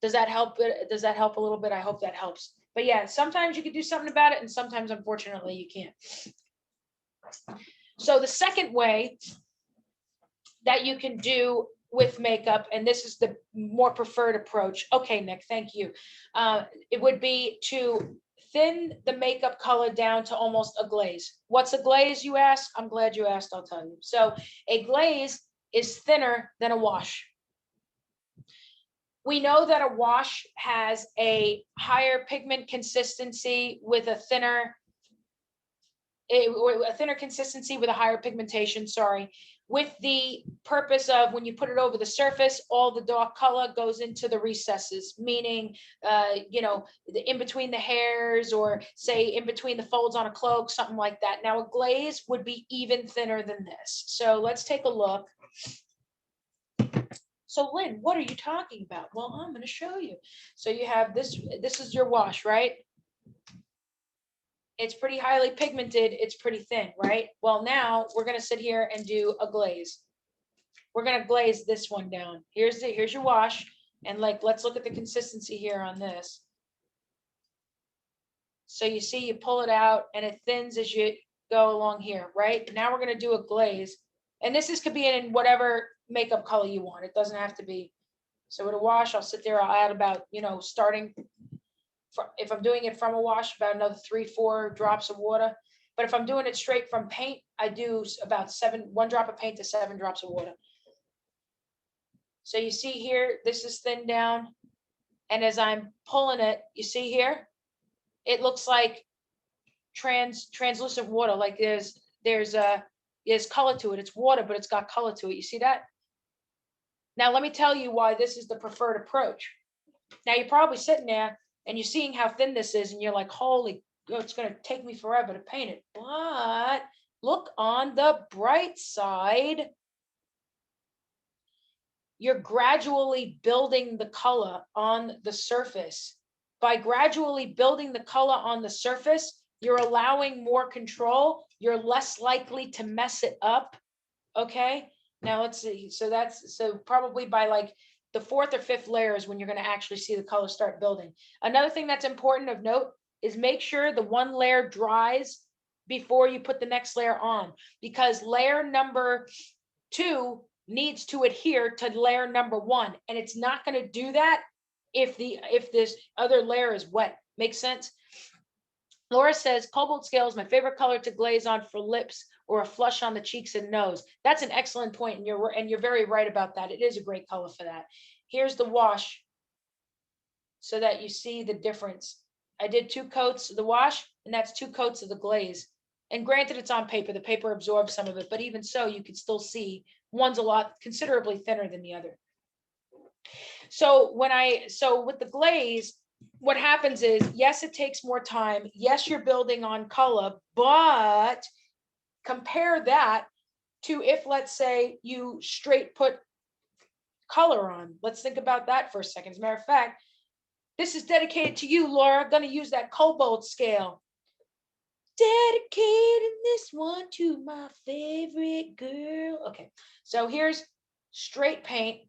Does that help? Does that help a little bit? I hope that helps. But yeah, sometimes you can do something about it, and sometimes, unfortunately, you can't. So the second way that you can do with makeup, and this is the more preferred approach. Okay, Nick, thank you. It would be to thin the makeup color down to almost a glaze. What's a glaze, you ask? I'm glad you asked, I'll tell you. So a glaze is thinner than a wash. We know that a wash has a higher pigment consistency with a thinner consistency with a higher pigmentation, sorry, with the purpose of when you put it over the surface, all the dark color goes into the recesses, meaning, you know, in between the hairs, or say in between the folds on a cloak, something like that. Now a glaze would be even thinner than this. So let's take a look. So Lynn, what are you talking about? Well, I'm going to show you. So you have this is your wash, right? It's pretty highly pigmented. It's pretty thin, right? Well, now we're going to sit here and do a glaze. We're going to glaze this one down. Here's your wash. And like, let's look at the consistency here on this. So you see, you pull it out and it thins as you go along here, right? Now we're going to do a glaze. And this could be in whatever makeup color you want. It doesn't have to be. So with a wash, I'll sit there, I'll add about, you know, starting if I'm doing it from a wash, about another 3-4 drops of water. But if I'm doing it straight from paint, I do about 1 drop of paint to 7 drops of water. So you see here, this is thinned down. And as I'm pulling it, you see here, it looks like translucent water. Like there's color to it. It's water, but it's got color to it. You see that? Now, let me tell you why this is the preferred approach. Now, you're probably sitting there and you're seeing how thin this is, and you're like, holy, it's going to take me forever to paint it. But look on the bright side. You're gradually building the color on the surface. By gradually building the color on the surface, You're allowing more control. You're less likely to mess it up. Okay, now let's see. So probably by like the fourth or fifth layer is when you're going to actually see the color start building. Another thing that's important of note is make sure the one layer dries before you put the next layer on, because layer number 2 needs to adhere to layer number 1, and it's not going to do that if this other layer is wet. Makes sense? Laura says cobalt scale is my favorite color to glaze on for lips or a flush on the cheeks and nose. That's an excellent point, and you're very right about that. It is a great color for that. Here's the wash so that you see the difference. I did 2 coats of the wash, and that's 2 coats of the glaze. And granted, it's on paper. The paper absorbs some of it, but even so, you can still see one's a lot considerably thinner than the other. So with the glaze, what happens is, yes, it takes more time. Yes, you're building on color, but compare that to if, let's say, you straight put color on. Let's think about that for a second. As a matter of fact, this is dedicated to you, Laura. I'm going to use that cobalt scale. Dedicating this one to my favorite girl. Okay, so here's straight paint.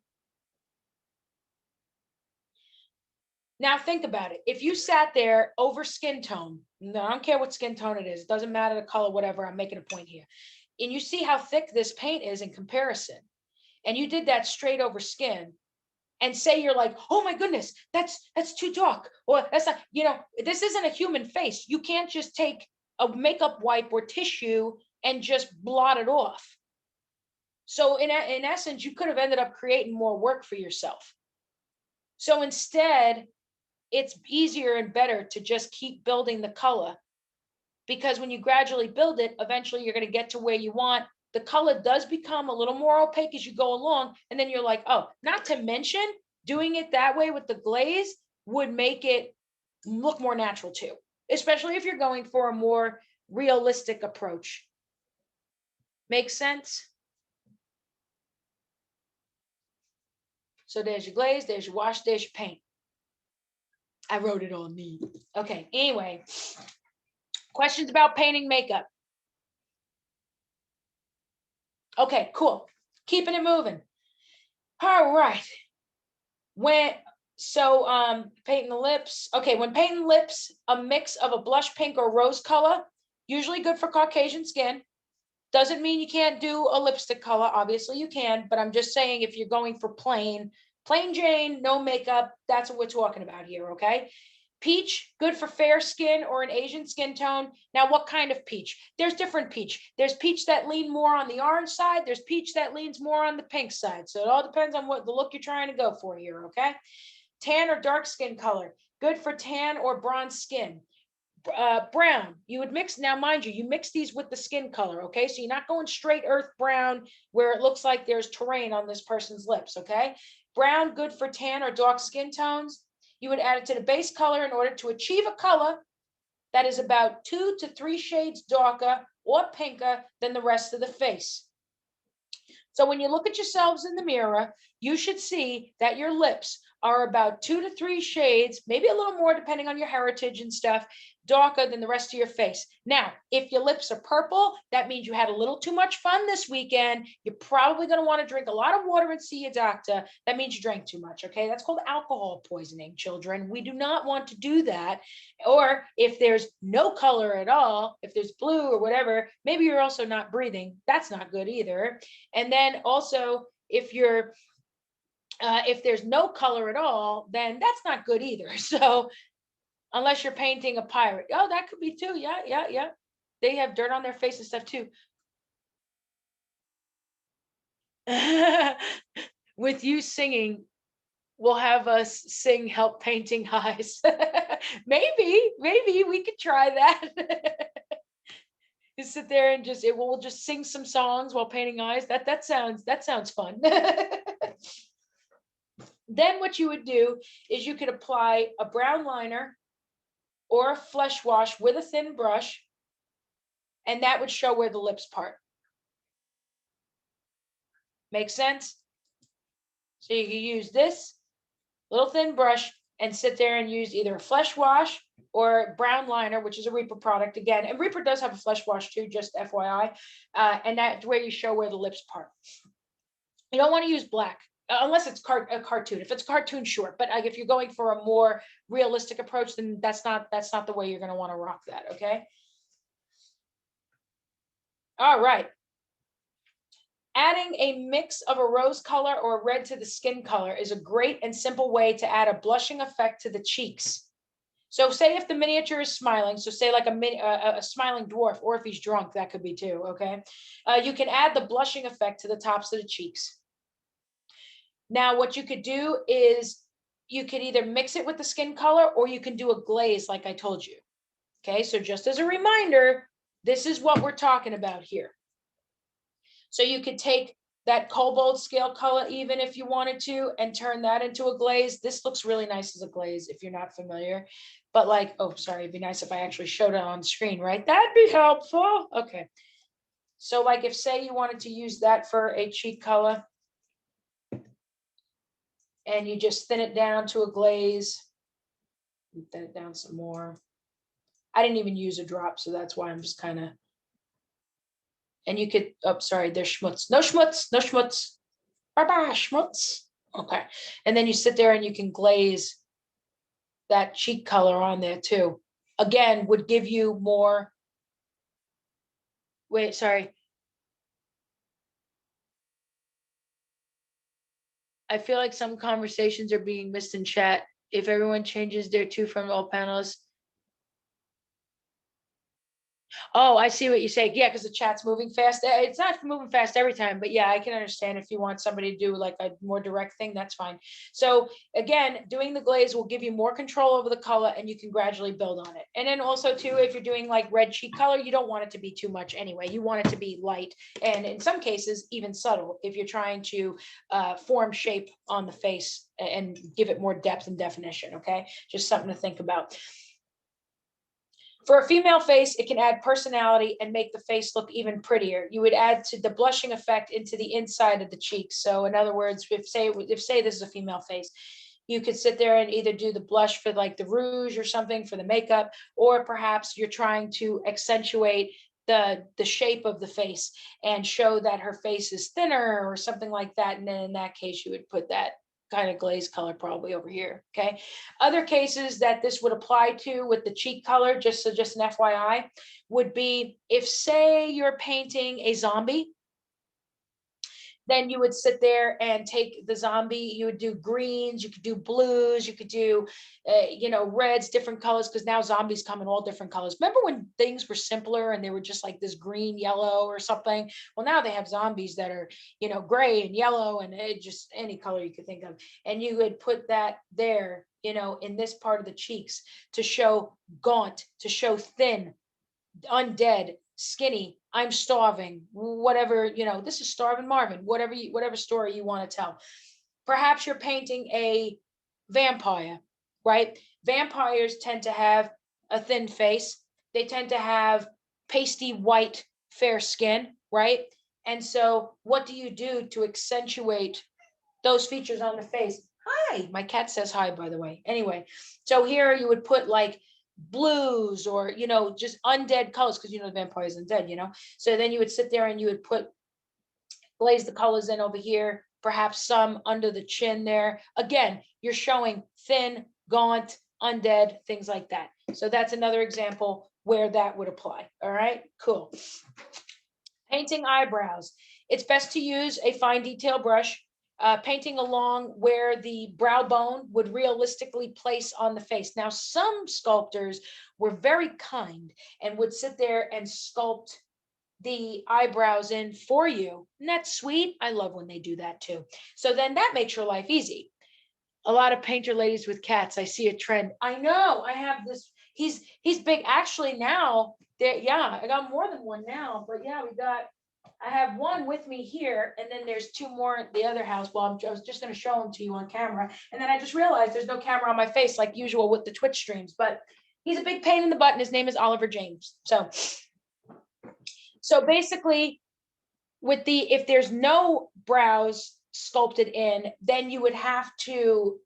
Now think about it. If you sat there over skin tone, no, I don't care what skin tone it is, it doesn't matter the color, whatever, I'm making a point here. And you see how thick this paint is in comparison, and you did that straight over skin, and say you're like, oh my goodness, that's too dark, or that's not, this isn't a human face. You can't just take a makeup wipe or tissue and just blot it off. So in essence, you could have ended up creating more work for yourself. So instead, it's easier and better to just keep building the color, because when you gradually build it, eventually you're going to get to where you want. The color does become a little more opaque as you go along. And then you're like, oh, not to mention doing it that way with the glaze would make it look more natural too, especially if you're going for a more realistic approach. Make sense? So there's your glaze, there's your wash, there's your paint. I wrote it all neat. Okay, anyway, questions about painting makeup? Okay, cool. Keeping it moving. All right. Painting the lips. Okay, when painting lips, a mix of a blush pink or rose color, usually good for Caucasian skin. Doesn't mean you can't do a lipstick color. Obviously you can, but I'm just saying if you're going for plain Jane, no makeup, that's what we're talking about here, okay? Peach, good for fair skin or an Asian skin tone. Now, what kind of peach? There's different peach. There's peach that lean more on the orange side. There's peach that leans more on the pink side. So it all depends on what the look you're trying to go for here, okay? Tan or dark skin color, good for tan or bronze skin. Brown, you would mix, now mind you mix these with the skin color, okay? So you're not going straight earth brown where it looks like there's terrain on this person's lips, okay? Brown, good for tan or dark skin tones. You would add it to the base color in order to achieve a color that is about 2 to 3 shades darker or pinker than the rest of the face. So when you look at yourselves in the mirror, you should see that your lips are about 2 to 3 shades, maybe a little more depending on your heritage and stuff, darker than the rest of your face. Now, if your lips are purple, that means you had a little too much fun this weekend. You're probably going to want to drink a lot of water and see your doctor. That means you drank too much, okay? That's called alcohol poisoning, children. We do not want to do that. Or if there's no color at all, if there's blue or whatever, maybe you're also not breathing. That's not good either. And then also, if there's no color at all, then that's not good either. So unless you're painting a pirate. Oh, that could be too. Yeah. They have dirt on their face and stuff too. With you singing, we'll have us sing Help Painting Eyes. maybe we could try that. You sit there and we'll just sing some songs while painting eyes. That sounds fun. Then what you would do is you could apply a brown liner or a flesh wash with a thin brush, and that would show where the lips part. Make sense? So you can use this little thin brush and sit there and use either a flesh wash or brown liner, which is a Reaper product again. And Reaper does have a flesh wash too, just FYI. And that's where you show where the lips part. You don't want to use black unless it's a cartoon. If it's a cartoon, sure. But like, if you're going for a more realistic approach, then that's not the way you're going to want to rock that. Okay. All right. Adding a mix of a rose color or red to the skin color is a great and simple way to add a blushing effect to the cheeks. So say if the miniature is smiling, so say like a smiling dwarf, or if he's drunk, that could be too, okay? You can add the blushing effect to the tops of the cheeks. Now, what you could do is you could either mix it with the skin color or you can do a glaze like I told you. Okay, so just as a reminder, this is what we're talking about here. So you could take that cobalt scale color, even if you wanted to, and turn that into a glaze. This looks really nice as a glaze if you're not familiar. But like, oh, sorry, it'd be nice if I actually showed it on screen, right? That'd be helpful. Okay. So like if say you wanted to use that for a cheek color and you just thin it down to a glaze, thin it down some more. I didn't even use a drop, so that's why I'm just kind of, and you could, oh, sorry, there's schmutz. No schmutz, no schmutz. Bye-bye, schmutz. Okay. And then you sit there and you can glaze that cheek color on there too. Again, would give you more, wait, sorry. I feel like some conversations are being missed in chat. If everyone changes their two from all panelists. Oh, I see what you say. Yeah, because the chat's moving fast. It's not moving fast every time, but yeah, I can understand if you want somebody to do like a more direct thing, that's fine. So again, doing the glaze will give you more control over the color and you can gradually build on it. And then also too, if you're doing like red cheek color, you don't want it to be too much anyway. You want it to be light and in some cases even subtle if you're trying to form shape on the face and give it more depth and definition. Okay, just something to think about. For a female face, it can add personality and make the face look even prettier. You would add to the blushing effect into the inside of the cheeks. So in other words, if say this is a female face, you could sit there and either do the blush for like the rouge or something for the makeup, or perhaps you're trying to accentuate the shape of the face and show that her face is thinner or something like that. And then in that case, you would put that kind of glaze color probably over here. Okay. Other cases that this would apply to with the cheek color, just an FYI, would be if say you're painting a zombie, then you would sit there and take the zombie, you would do greens, you could do blues, you could do, reds, different colors, because now zombies come in all different colors. Remember when things were simpler and they were just like this green, yellow or something? Well, now they have zombies that are, gray and yellow and just any color you could think of. And you would put that there, in this part of the cheeks to show gaunt, to show thin, undead, skinny, I'm starving, whatever, this is Starving Marvin, whatever story you want to tell. Perhaps you're painting a vampire, right? Vampires tend to have a thin face. They tend to have pasty white, fair skin, right? And so what do you do to accentuate those features on the face? Hi, my cat says hi, by the way. Anyway, so here you would put like blues or just undead colors, because the vampire is undead, so then you would sit there and you would glaze the colors in over here, perhaps some under the chin there. Again, you're showing thin, gaunt, undead, things like that. So that's another example where that would apply. All right, cool. Painting eyebrows. It's best to use a fine detail brush. Painting along where the brow bone would realistically place on the face. Now, some sculptors were very kind and would sit there and sculpt the eyebrows in for you. And that's sweet. I love when they do that too. So then that makes your life easy. A lot of painter ladies with cats. I see a trend. I know. I have this. He's big. Actually, now, I got more than one now. But yeah, I have one with me here, and then there's two more at the other house. Well, I was just going to show them to you on camera. And then I just realized there's no camera on my face like usual with the Twitch streams, but he's a big pain in the butt, and his name is Oliver James. So basically if there's no brows sculpted in, then you would have to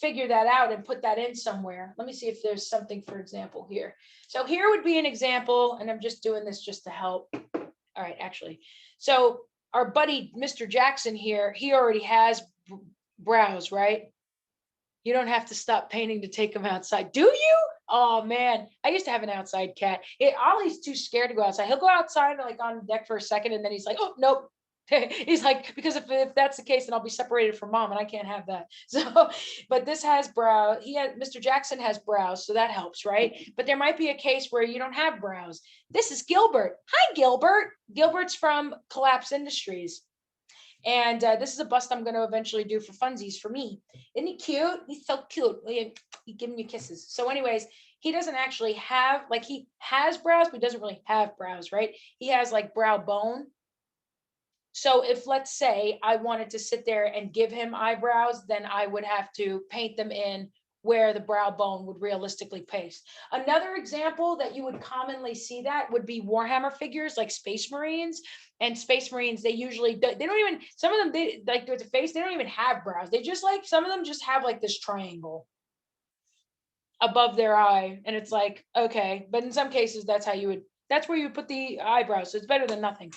figure that out and put that in somewhere. Let me see if there's something, for example, here. So here would be an example, and I'm just doing this just to help. All right, actually. So our buddy, Mr. Jackson here, he already has brows, right? You don't have to stop painting to take them outside. Do you? Oh man, I used to have an outside cat. Ollie's too scared to go outside. He'll go outside like on deck for a second, and then he's like, oh, nope. He's like, because if that's the case, then I'll be separated from mom, and I can't have that. So, but this has brow. Mr. Jackson has brows, so that helps, right? But there might be a case where you don't have brows. This is Gilbert. Hi, Gilbert. Gilbert's from Collapse Industries. And this is a bust I'm going to eventually do for funsies for me. Isn't he cute? He's so cute. He giving you kisses. So anyways, he doesn't actually have, like, he has brows, but he doesn't really have brows, right? He has like brow bone. So if, let's say, I wanted to sit there and give him eyebrows, then I would have to paint them in where the brow bone would realistically paste. Another example that you would commonly see that would be Warhammer figures like Space Marines. And Space Marines, they usually, they don't even, some of them, they like with the face, they don't even have brows. They just like, some of them just have like this triangle above their eye. And it's like, okay, but in some cases, that's where you would put the eyebrows. So it's better than nothing.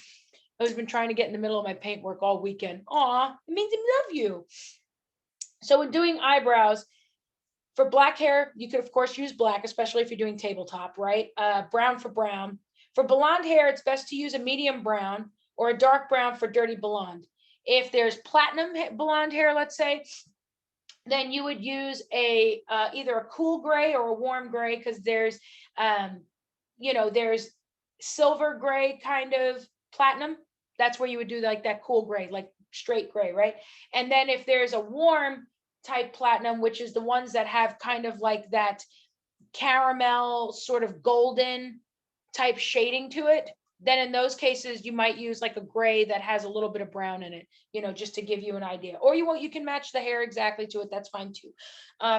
I've been trying to get in the middle of my paint work all weekend. Aw, it means I love you. So when doing eyebrows, for black hair, you could of course use black, especially if you're doing tabletop, right? Brown for brown. For blonde hair, it's best to use a medium brown or a dark brown for dirty blonde. If there's platinum blonde hair, let's say, then you would use a either a cool gray or a warm gray, because there's there's silver gray kind of platinum. That's where you would do like that cool gray, like straight gray, right? And then if there's a warm type platinum, which is the ones that have kind of like that caramel sort of golden type shading to it, then in those cases you might use like a gray that has a little bit of brown in it, just to give you an idea. Or you can match the hair exactly to it. That's fine too.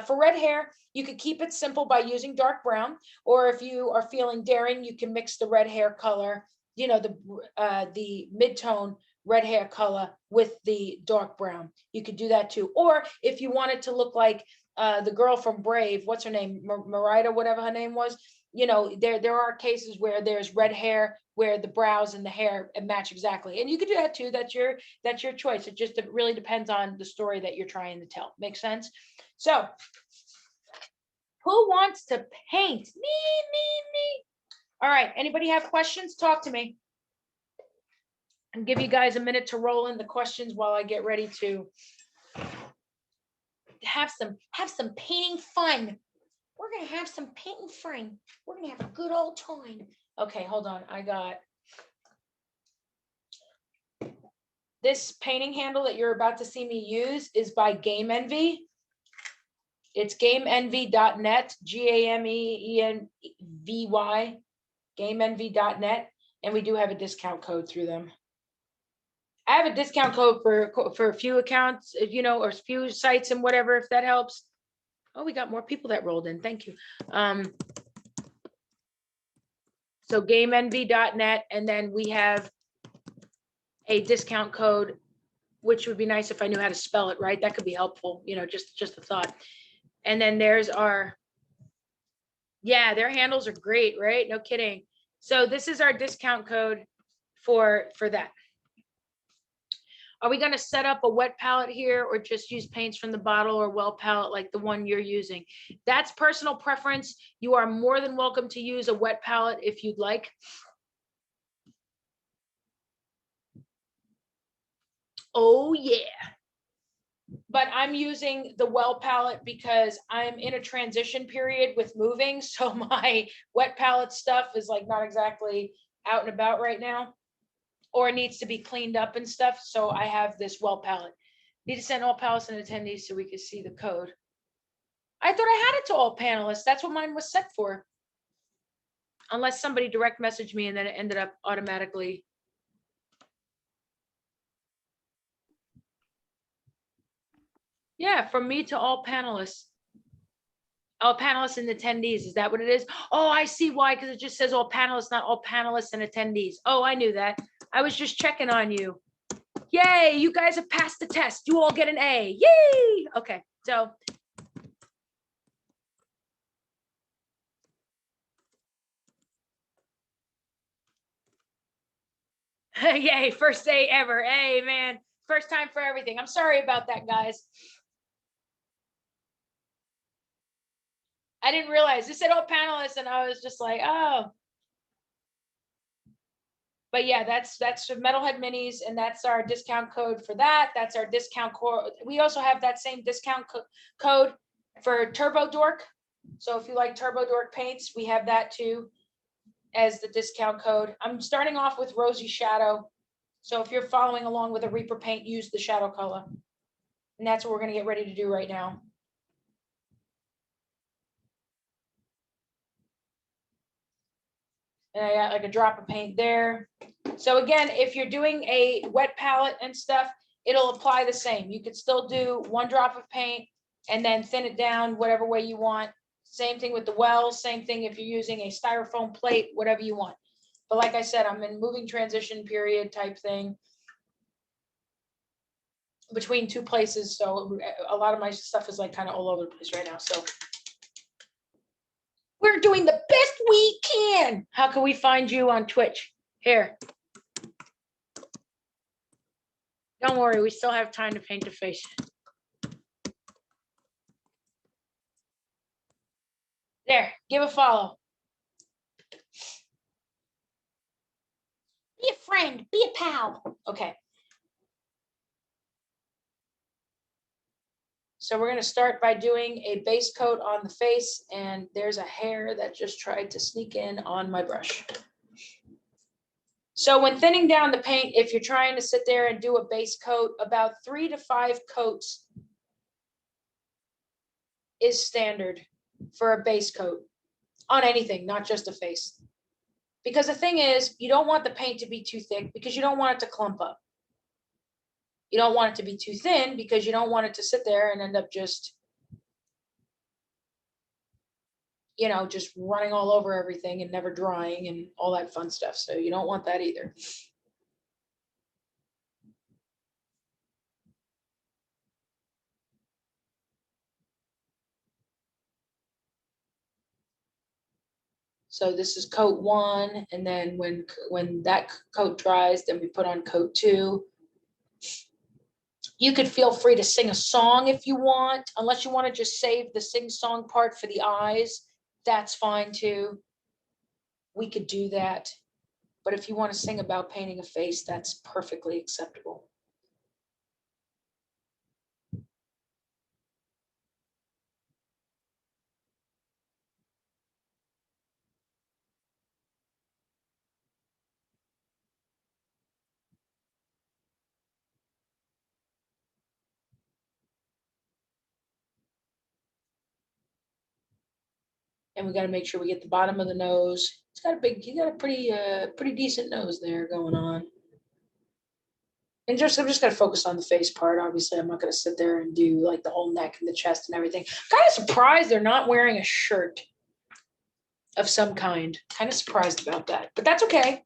For red hair, you could keep it simple by using dark brown, or if you are feeling daring, you can mix the red hair color, the mid-tone red hair color with the dark brown. You could do that too. Or if you wanted to look like the girl from Brave, what's her name, Marita, whatever her name was, there are cases where there's red hair where the brows and the hair match exactly, and you could do that too. That's your choice. It really depends on the story that you're trying to tell. Make sense? So who wants to paint? Me. All right, anybody have questions? Talk to me. And give you guys a minute to roll in the questions while I get ready to have some painting fun. We're gonna have some painting fun. We're gonna have a good old time. Okay, hold on. I got this painting handle that you're about to see me use is by Game Envy. It's gameenvy.net, GAMEENVY, gameenvy.net, and we do have a discount code through them. I have a discount code for a few accounts, or a few sites and whatever, if that helps. Oh, we got more people that rolled in. Thank you. So gameenvy.net, and then we have a discount code, which would be nice if I knew how to spell it right. That could be helpful, just a thought. And then there's their handles are great, right? No kidding. So this is our discount code for that. Are we going to set up a wet palette here, or just use paints from the bottle or well palette like the one you're using? That's personal preference. You are more than welcome to use a wet palette if you'd like. Oh yeah. But I'm using the well palette because I'm in a transition period with moving. So my wet palette stuff is like not exactly out and about right now, or it needs to be cleaned up and stuff. So I have this well palette. Need to send all palettes and attendees so we can see the code. I thought I had it to all panelists. That's what mine was set for. Unless somebody direct messaged me and then it ended up automatically. Yeah, from me to all panelists. All panelists and attendees. Is that what it is? Oh, I see why, because it just says all panelists, not all panelists and attendees. Oh, I knew that. I was just checking on you. Yay, you guys have passed the test. You all get an A. Yay. Okay, so Yay, first day ever. Hey, man, first time for everything. I'm sorry about that, guys. I didn't realize. It said, oh, panelists, and I was just like, oh. But yeah, that's Metalhead Minis, and that's our discount code for that. That's our discount code. We also have that same discount code for Turbo Dork. So if you like Turbo Dork paints, we have that too as the discount code. I'm starting off with Rosy Shadow. So if you're following along with a Reaper paint, use the shadow color. And that's what we're going to get ready to do right now. And I got like a drop of paint there. So again, if you're doing a wet palette and stuff, it'll apply the same. You could still do 1 drop of paint and then thin it down whatever way you want. Same thing with the wells, same thing if you're using a styrofoam plate, whatever you want. But like I said, I'm in moving transition period type thing between 2 places. So a lot of my stuff is like kind of all over the place right now. So we're doing the best we can. How can we find you on Twitch? Here. Don't worry, we still have time to paint the face. There, give a follow. Be a friend, be a pal. Okay. So we're going to start by doing a base coat on the face, and there's a hair that just tried to sneak in on my brush. So when thinning down the paint, if you're trying to sit there and do a base coat, about 3 to 5 coats is standard for a base coat on anything, not just a face. Because the thing is, you don't want the paint to be too thick because you don't want it to clump up. You don't want it to be too thin because you don't want it to sit there and end up just, you know, just running all over everything and never drying and all that fun stuff. So you don't want that either. So this is coat 1, and then when that coat dries, then we put on coat 2. You could feel free to sing a song if you want, unless you want to just save the sing song part for the eyes. That's fine too. We could do that. But if you want to sing about painting a face, that's perfectly acceptable. And we got to make sure we get the bottom of the nose. He's got a pretty decent nose there going on. And I'm just gonna focus on the face part. Obviously, I'm not gonna sit there and do like the whole neck and the chest and everything. Kind of surprised they're not wearing a shirt of some kind. Kind of surprised about that, but that's okay.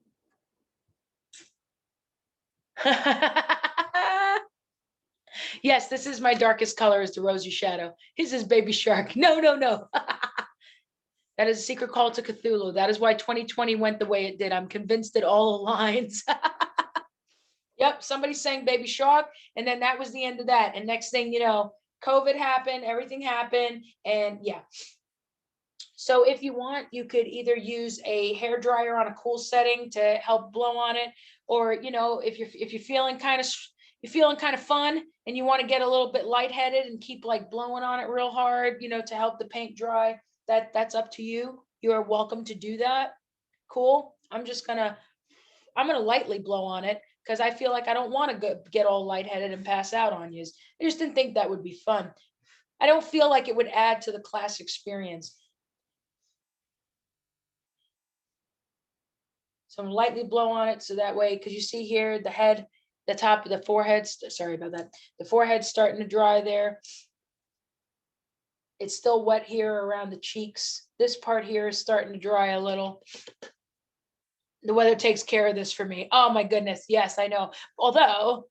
Yes, this is my darkest color, is the Rosy Shadow. His is Baby Shark. No, no, no. That is a secret call to Cthulhu. That is why 2020 went the way it did. I'm convinced it all aligns. Yep, somebody's saying Baby Shark, and then that was the end of that. And next thing you know, COVID happened, everything happened, and yeah. So if you want, you could either use a hair dryer on a cool setting to help blow on it, or you know, if you're feeling kind of fun and you want to get a little bit lightheaded and keep like blowing on it real hard, you know, to help the paint dry, that's up to you. You are welcome to do that. Cool. I'm gonna lightly blow on it because I feel like I don't want to get all lightheaded and pass out on you. I just didn't think that would be fun. I don't feel like it would add to the class experience. So I'm lightly blow on it so that way, because you see here the head, the top of the forehead, sorry about that. The forehead's starting to dry there. It's still wet here around the cheeks. This part here is starting to dry a little. The weather takes care of this for me. Oh my goodness. Yes, I know. Although,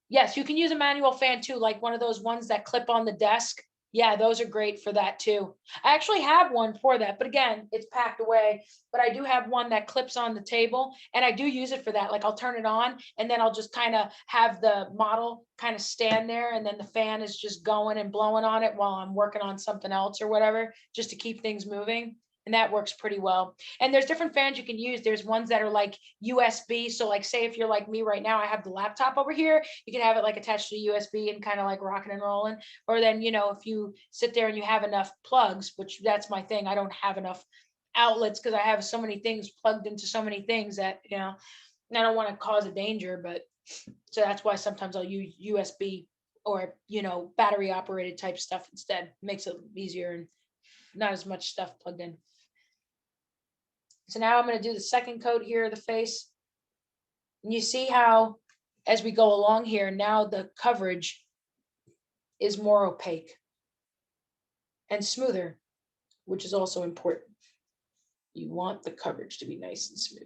yes, you can use a manual fan too, like one of those ones that clip on the desk. Yeah, those are great for that too. I actually have one for that, but again, it's packed away. But I do have one that clips on the table, and I do use it for that. Like I'll turn it on, and then I'll just kind of have the model kind of stand there, and then the fan is just going and blowing on it while I'm working on something else or whatever, just to keep things moving. And that works pretty well. And there's different fans you can use. There's ones that are like USB. So like say if you're like me right now, I have the laptop over here, you can have it like attached to USB and kind of like rocking and rolling. Or then, if you sit there and you have enough plugs, which that's my thing, I don't have enough outlets because I have so many things plugged into so many things that, I don't want to cause a danger, but so that's why sometimes I'll use USB or, battery operated type stuff instead. Makes it easier and not as much stuff plugged in. So now I'm going to do the second coat here of the face. And you see how, as we go along here, now the coverage is more opaque and smoother, which is also important. You want the coverage to be nice and smooth.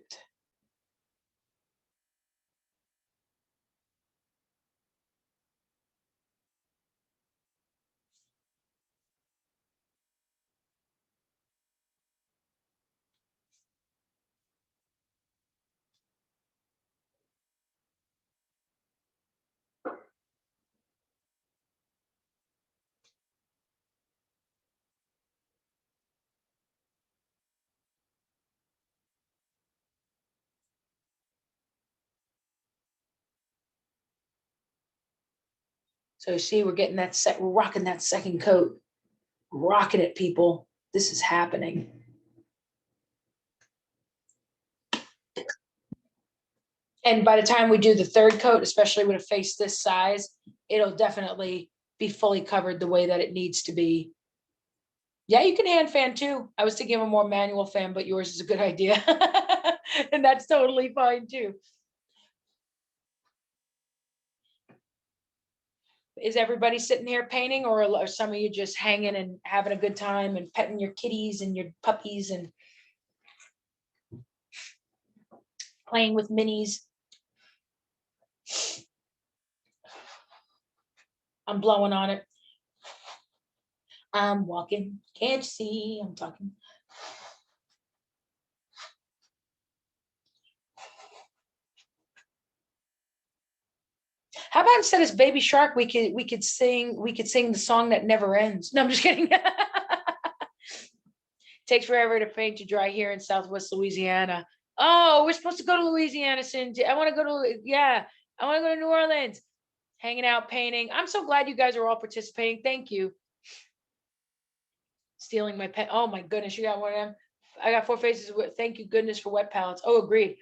So you see, we're getting that we're rocking that second coat, rocking it, people. This is happening. And by the time we do the third coat, especially with a face this size, it'll definitely be fully covered the way that it needs to be. Yeah, you can hand fan too. I was thinking of a more manual fan, but yours is a good idea. And that's totally fine too. Is everybody sitting here painting, or are some of you just hanging and having a good time and petting your kitties and your puppies and playing with minis? I'm blowing on it. I'm walking. Can't you see? I'm talking. How about instead of Baby Shark, we could sing the song that never ends. No, I'm just kidding. Takes forever to paint to dry here in Southwest Louisiana. Oh, we're supposed to go to Louisiana, Cindy. I want to go to I want to go to New Orleans. Hanging out, painting. I'm so glad you guys are all participating. Thank you. Stealing my pen. Oh my goodness, you got one of them. I got 4 faces. Thank you, goodness, for wet palettes. Oh, agreed.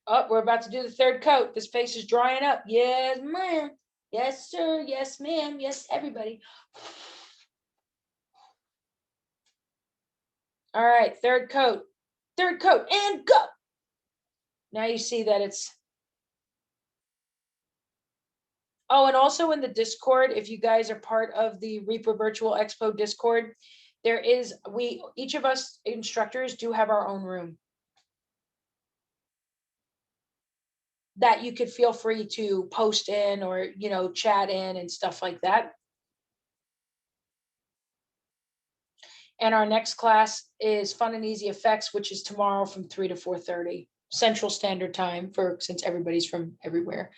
Oh, we're about to do the third coat. This face is drying up. Yes, ma'am. Yes, sir. Yes, ma'am. Yes, everybody. All right, third coat. Third coat and go. Now you see that it's. Oh, and also in the Discord, if you guys are part of the Reaper Virtual Expo Discord, there is, each of us instructors do have our own room that you could feel free to post in or, chat in and stuff like that. And our next class is Fun and Easy Effects, which is tomorrow from 3 to 4:30 Central Standard Time, since everybody's from everywhere.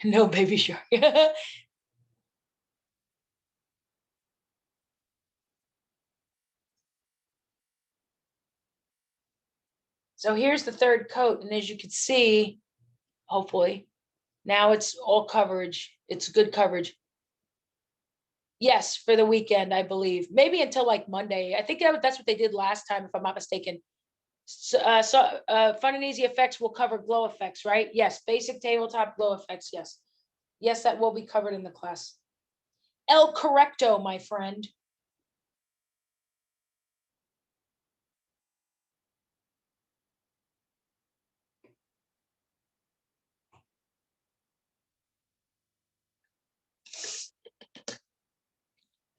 No Baby Shark. So here's the third coat. And as you can see, hopefully, now it's all coverage. It's good coverage. Yes, for the weekend, I believe. Maybe until like Monday. I think that's what they did last time, if I'm not mistaken. So Fun and Easy Effects will cover glow effects, right? Yes, basic tabletop glow effects, yes. Yes, that will be covered in the class. El correcto, my friend.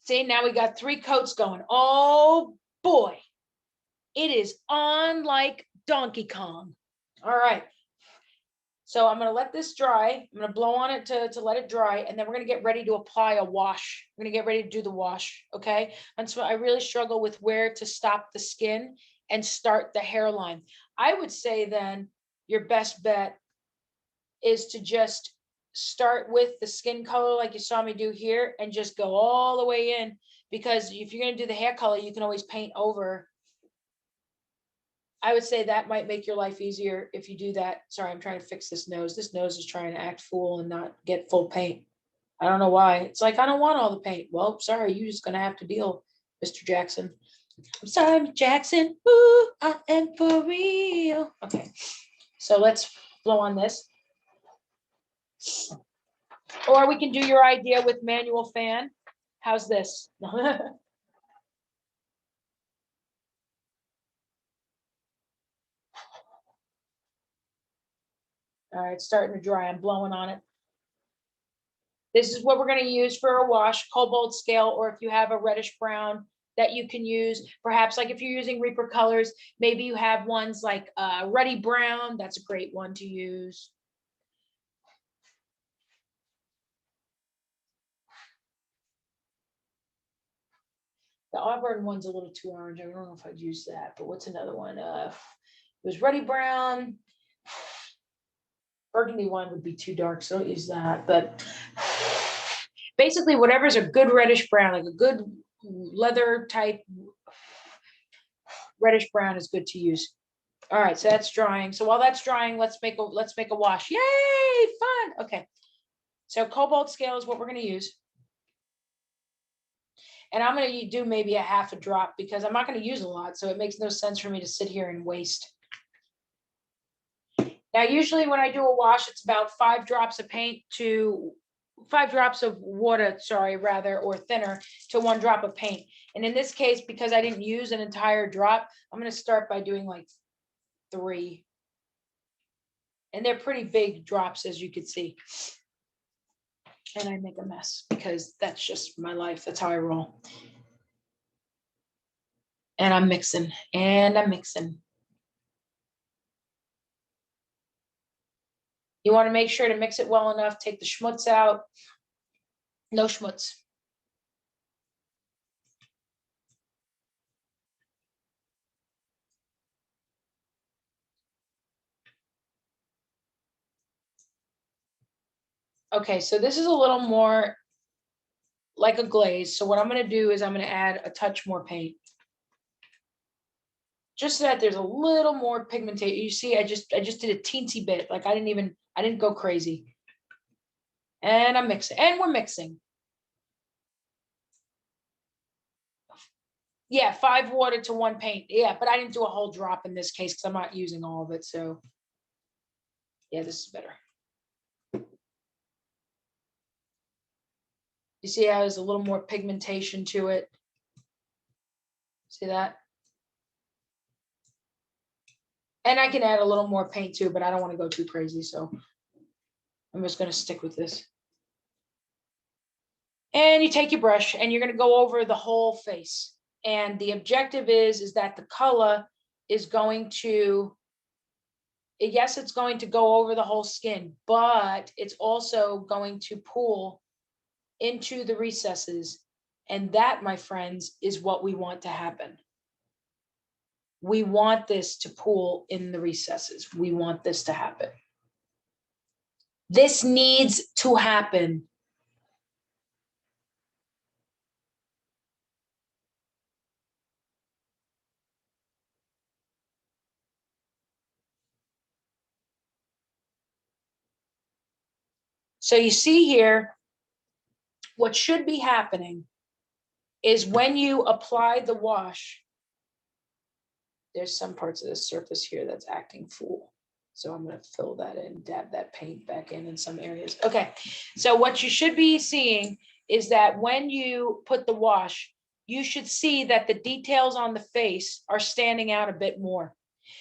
See, now we got 3 coats going. Oh boy, it is on like Donkey Kong. All right. So I'm going to let this dry. I'm going to blow on it to let it dry. And then we're going to get ready to apply a wash. We're going to get ready to do the wash. Okay. And so I really struggle with where to stop the skin and start the hairline. I would say then your best bet is to just start with the skin color like you saw me do here and just go all the way in, because if you're going to do the hair color, you can always paint over. I would say that might make your life easier if you do that. Sorry, I'm trying to fix this nose. This nose is trying to act fool and not get full paint. I don't know why. It's like, I don't want all the paint. Well, sorry, you're just going to have to deal, Mr. Jackson. I'm sorry, Jackson. Ooh, I am for real. Okay, so let's blow on this. Or we can do your idea with manual fan. How's this? All right, it's starting to dry. I'm blowing on it. This is what we're going to use for a wash, cobalt scale, or if you have a reddish brown that you can use, perhaps like if you're using Reaper colors, maybe you have ones like ruddy brown. That's a great one to use. The Auburn one's a little too orange. I don't know if I'd use that, but what's another one? It was ruddy brown. Burgundy one would be too dark, so don't use that. But basically, whatever's a good reddish brown, like a good leather type reddish brown, is good to use. All right, so that's drying. So while that's drying, let's make a wash. Yay, fun. Okay, so cobalt scale is what we're going to use. And I'm going to do maybe a half a drop because I'm not going to use a lot. So it makes no sense for me to sit here and waste. Now, usually when I do a wash, it's about 5 drops of paint to 5 drops of water, or thinner to 1 drop of paint. And in this case, because I didn't use an entire drop, I'm going to start by doing like 3. And they're pretty big drops, as you can see. And I make a mess because that's just my life. That's how I roll. And I'm mixing and I'm mixing. You want to make sure to mix it well enough. Take the schmutz out. No schmutz. Okay, so this is a little more like a glaze. So what I'm going to do is I'm going to add a touch more paint. Just so that there's a little more pigmentation. You see, I just did a teensy bit. Like I didn't go crazy. And I'm mixing, and we're mixing. Yeah, 5 water to 1 paint. Yeah, but I didn't do a whole drop in this case because I'm not using all of it. So yeah, this is better. You see how there's a little more pigmentation to it? See that? And I can add a little more paint too, but I don't want to go too crazy. So I'm just going to stick with this. And you take your brush and you're going to go over the whole face. And the objective is that the color is going to, yes, it's going to go over the whole skin, but it's also going to pool into the recesses. And that, my friends, is what we want to happen. We want this to pool in the recesses. We want this to happen. This needs to happen. So you see here, what should be happening is when you apply the wash, there's some parts of the surface here that's acting fool. So I'm going to fill that in, dab that paint back in some areas. Okay, so what you should be seeing is that when you put the wash, you should see that the details on the face are standing out a bit more.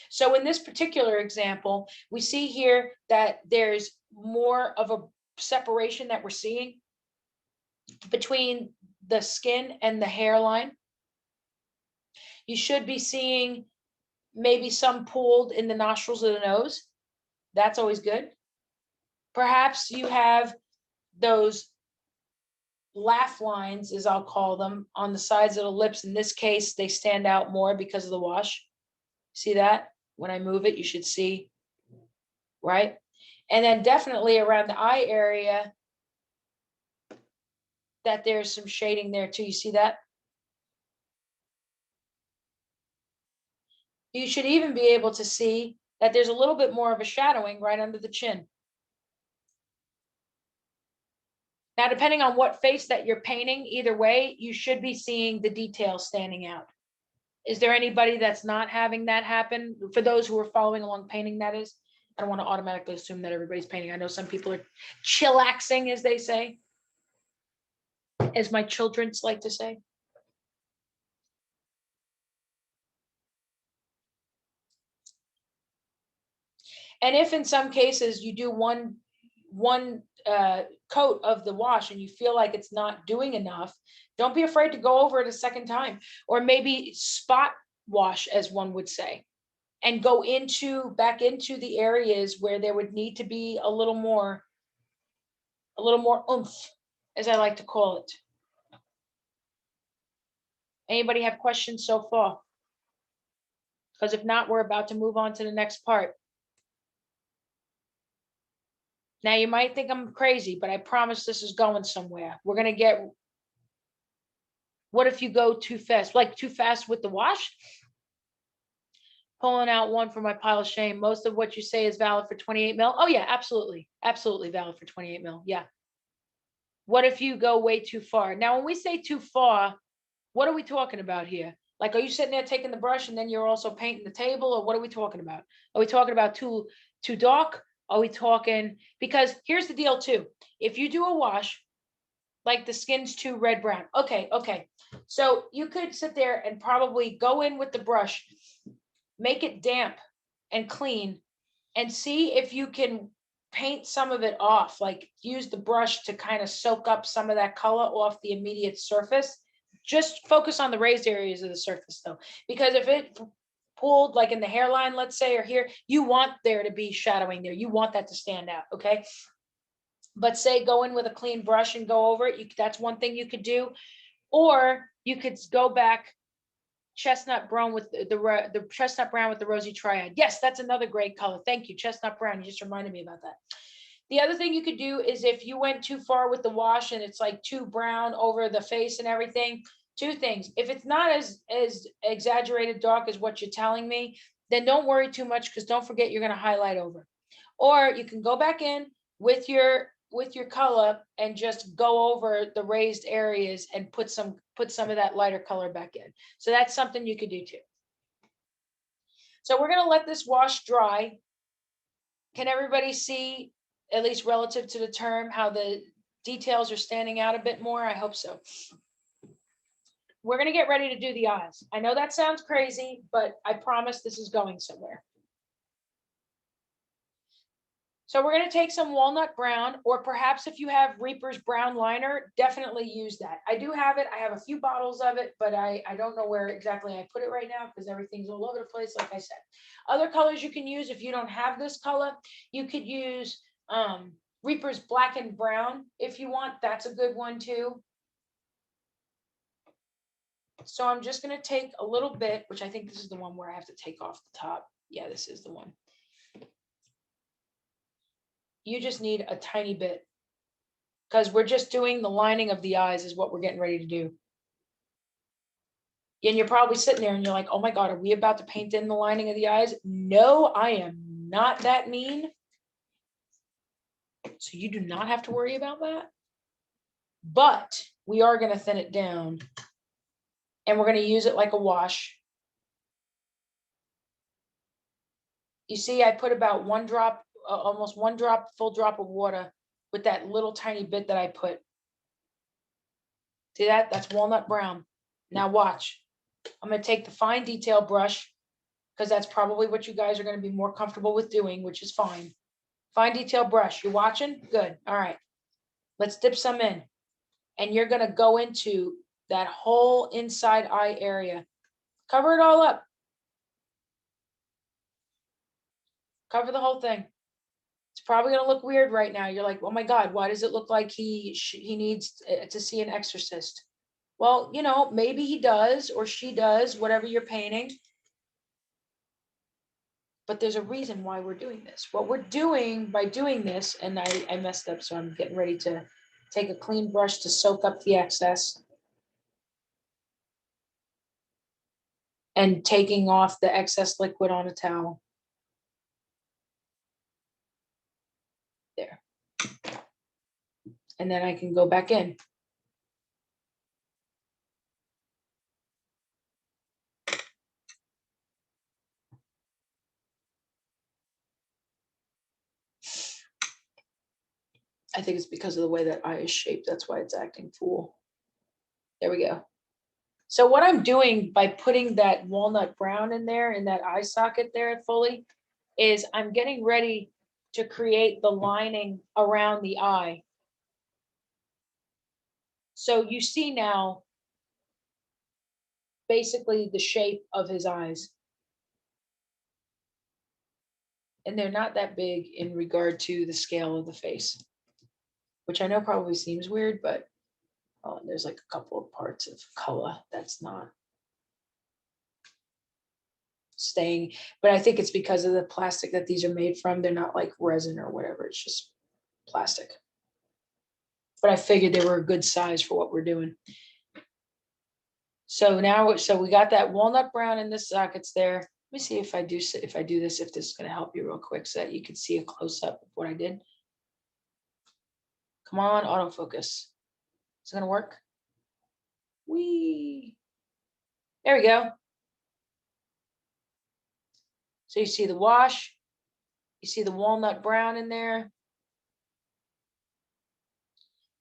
So in this particular example, we see here that there's more of a separation that we're seeing between the skin and the hairline. You should be seeing maybe some pooled in the nostrils of the nose. That's always good. Perhaps you have those laugh lines, as I'll call them, on the sides of the lips. In this case, they stand out more because of the wash. See that? When I move it, you should see, right? And then definitely around the eye area, that there's some shading there too. You see that? You should even be able to see that there's a little bit more of a shadowing right under the chin. Now, depending on what face that you're painting, either way, you should be seeing the details standing out. Is there anybody that's not having that happen? For those who are following along painting, that is. I don't want to automatically assume that everybody's painting. I know some people are chillaxing, as they say, as my children's like to say. And if in some cases you do one coat of the wash and you feel like it's not doing enough, don't be afraid to go over it a second time, or maybe spot wash, as one would say, and go back into the areas where there would need to be a little more oomph, as I like to call it. Anybody have questions so far? Because if not, we're about to move on to the next part. Now, you might think I'm crazy, but I promise this is going somewhere. We're going to get, what if you go too fast? Like too fast with the wash? Pulling out one for my pile of shame. Most of what you say is valid for 28 mil. Oh yeah, absolutely. Absolutely valid for 28 mil. Yeah. What if you go way too far? Now, when we say too far, what are we talking about here? Like, are you sitting there taking the brush and then you're also painting the table, or what are we talking about? Are we talking about too dark? Are we talking, because here's the deal too. If you do a wash, like the skin's too red brown. Okay. So you could sit there and probably go in with the brush, make it damp and clean, and see if you can paint some of it off, like use the brush to kind of soak up some of that color off the immediate surface. Just focus on the raised areas of the surface though, because if it pulled like in the hairline, let's say, or here, you want there to be shadowing there. You want that to stand out, okay? But say go in with a clean brush and go over it. That's one thing you could do. Or you could go back chestnut brown with the chestnut brown with the rosy triad. Yes, that's another great color. Thank you, chestnut brown. You just reminded me about that. The other thing you could do is if you went too far with the wash and it's like too brown over the face and everything, two things. If it's not as exaggerated dark as what you're telling me, then don't worry too much, because don't forget you're going to highlight over. Or you can go back in with your color and just go over the raised areas and put some of that lighter color back in. So that's something you could do too. So we're going to let this wash dry. Can everybody see, at least relative to the term, how the details are standing out a bit more? I hope so. We're going to get ready to do the eyes. I know that sounds crazy, but I promise this is going somewhere. So we're going to take some walnut brown, or perhaps if you have Reaper's brown liner, definitely use that. I do have it. I have a few bottles of it, but I don't know where exactly I put it right now because everything's all over the place, like I said. Other colors you can use if you don't have this color, you could use Reaper's black and brown if you want. That's a good one too. So I'm just going to take a little bit, which I think this is the one where I have to take off the top. Yeah, this is the one. You just need a tiny bit, because we're just doing the lining of the eyes is what we're getting ready to do. And you're probably sitting there and you're like, oh my God, are we about to paint in the lining of the eyes? No, I am not that mean. So you do not have to worry about that. But we are going to thin it down, and we're going to use it like a wash. You see, I put about one drop, almost one drop, full drop of water with that little tiny bit that I put. See that? That's walnut brown. Now watch. I'm going to take the fine detail brush, because that's probably what you guys are going to be more comfortable with doing, which is fine. Fine detail brush. You're watching? Good. All right. Let's dip some in. And you're going to go into that whole inside eye area. Cover it all up. Cover the whole thing. It's probably gonna look weird right now. You're like, oh my God, why does it look like he needs to see an exorcist? Well, you know, maybe he does or she does, whatever you're painting. But there's a reason why we're doing this. What we're doing by doing this, and I messed up, so I'm getting ready to take a clean brush to soak up the excess. And taking off the excess liquid on a towel. There. And then I can go back in. I think it's because of the way that eye is shaped. That's why it's acting fool. There we go. So what I'm doing by putting that walnut brown in there in that eye socket there fully is I'm getting ready to create the lining around the eye. So you see now basically the shape of his eyes. And they're not that big in regard to the scale of the face, which I know probably seems weird, but oh, and there's like a couple of parts of color that's not staying. But I think it's because of the plastic that these are made from. They're not like resin or whatever. It's just plastic. But I figured they were a good size for what we're doing. So now, so we got that walnut brown in the sockets there. Let me see if I do this, if this is going to help you real quick so that you can see a close up of what I did. Come on, autofocus. Is it going to work? Whee! There we go. So you see the wash, you see the walnut brown in there.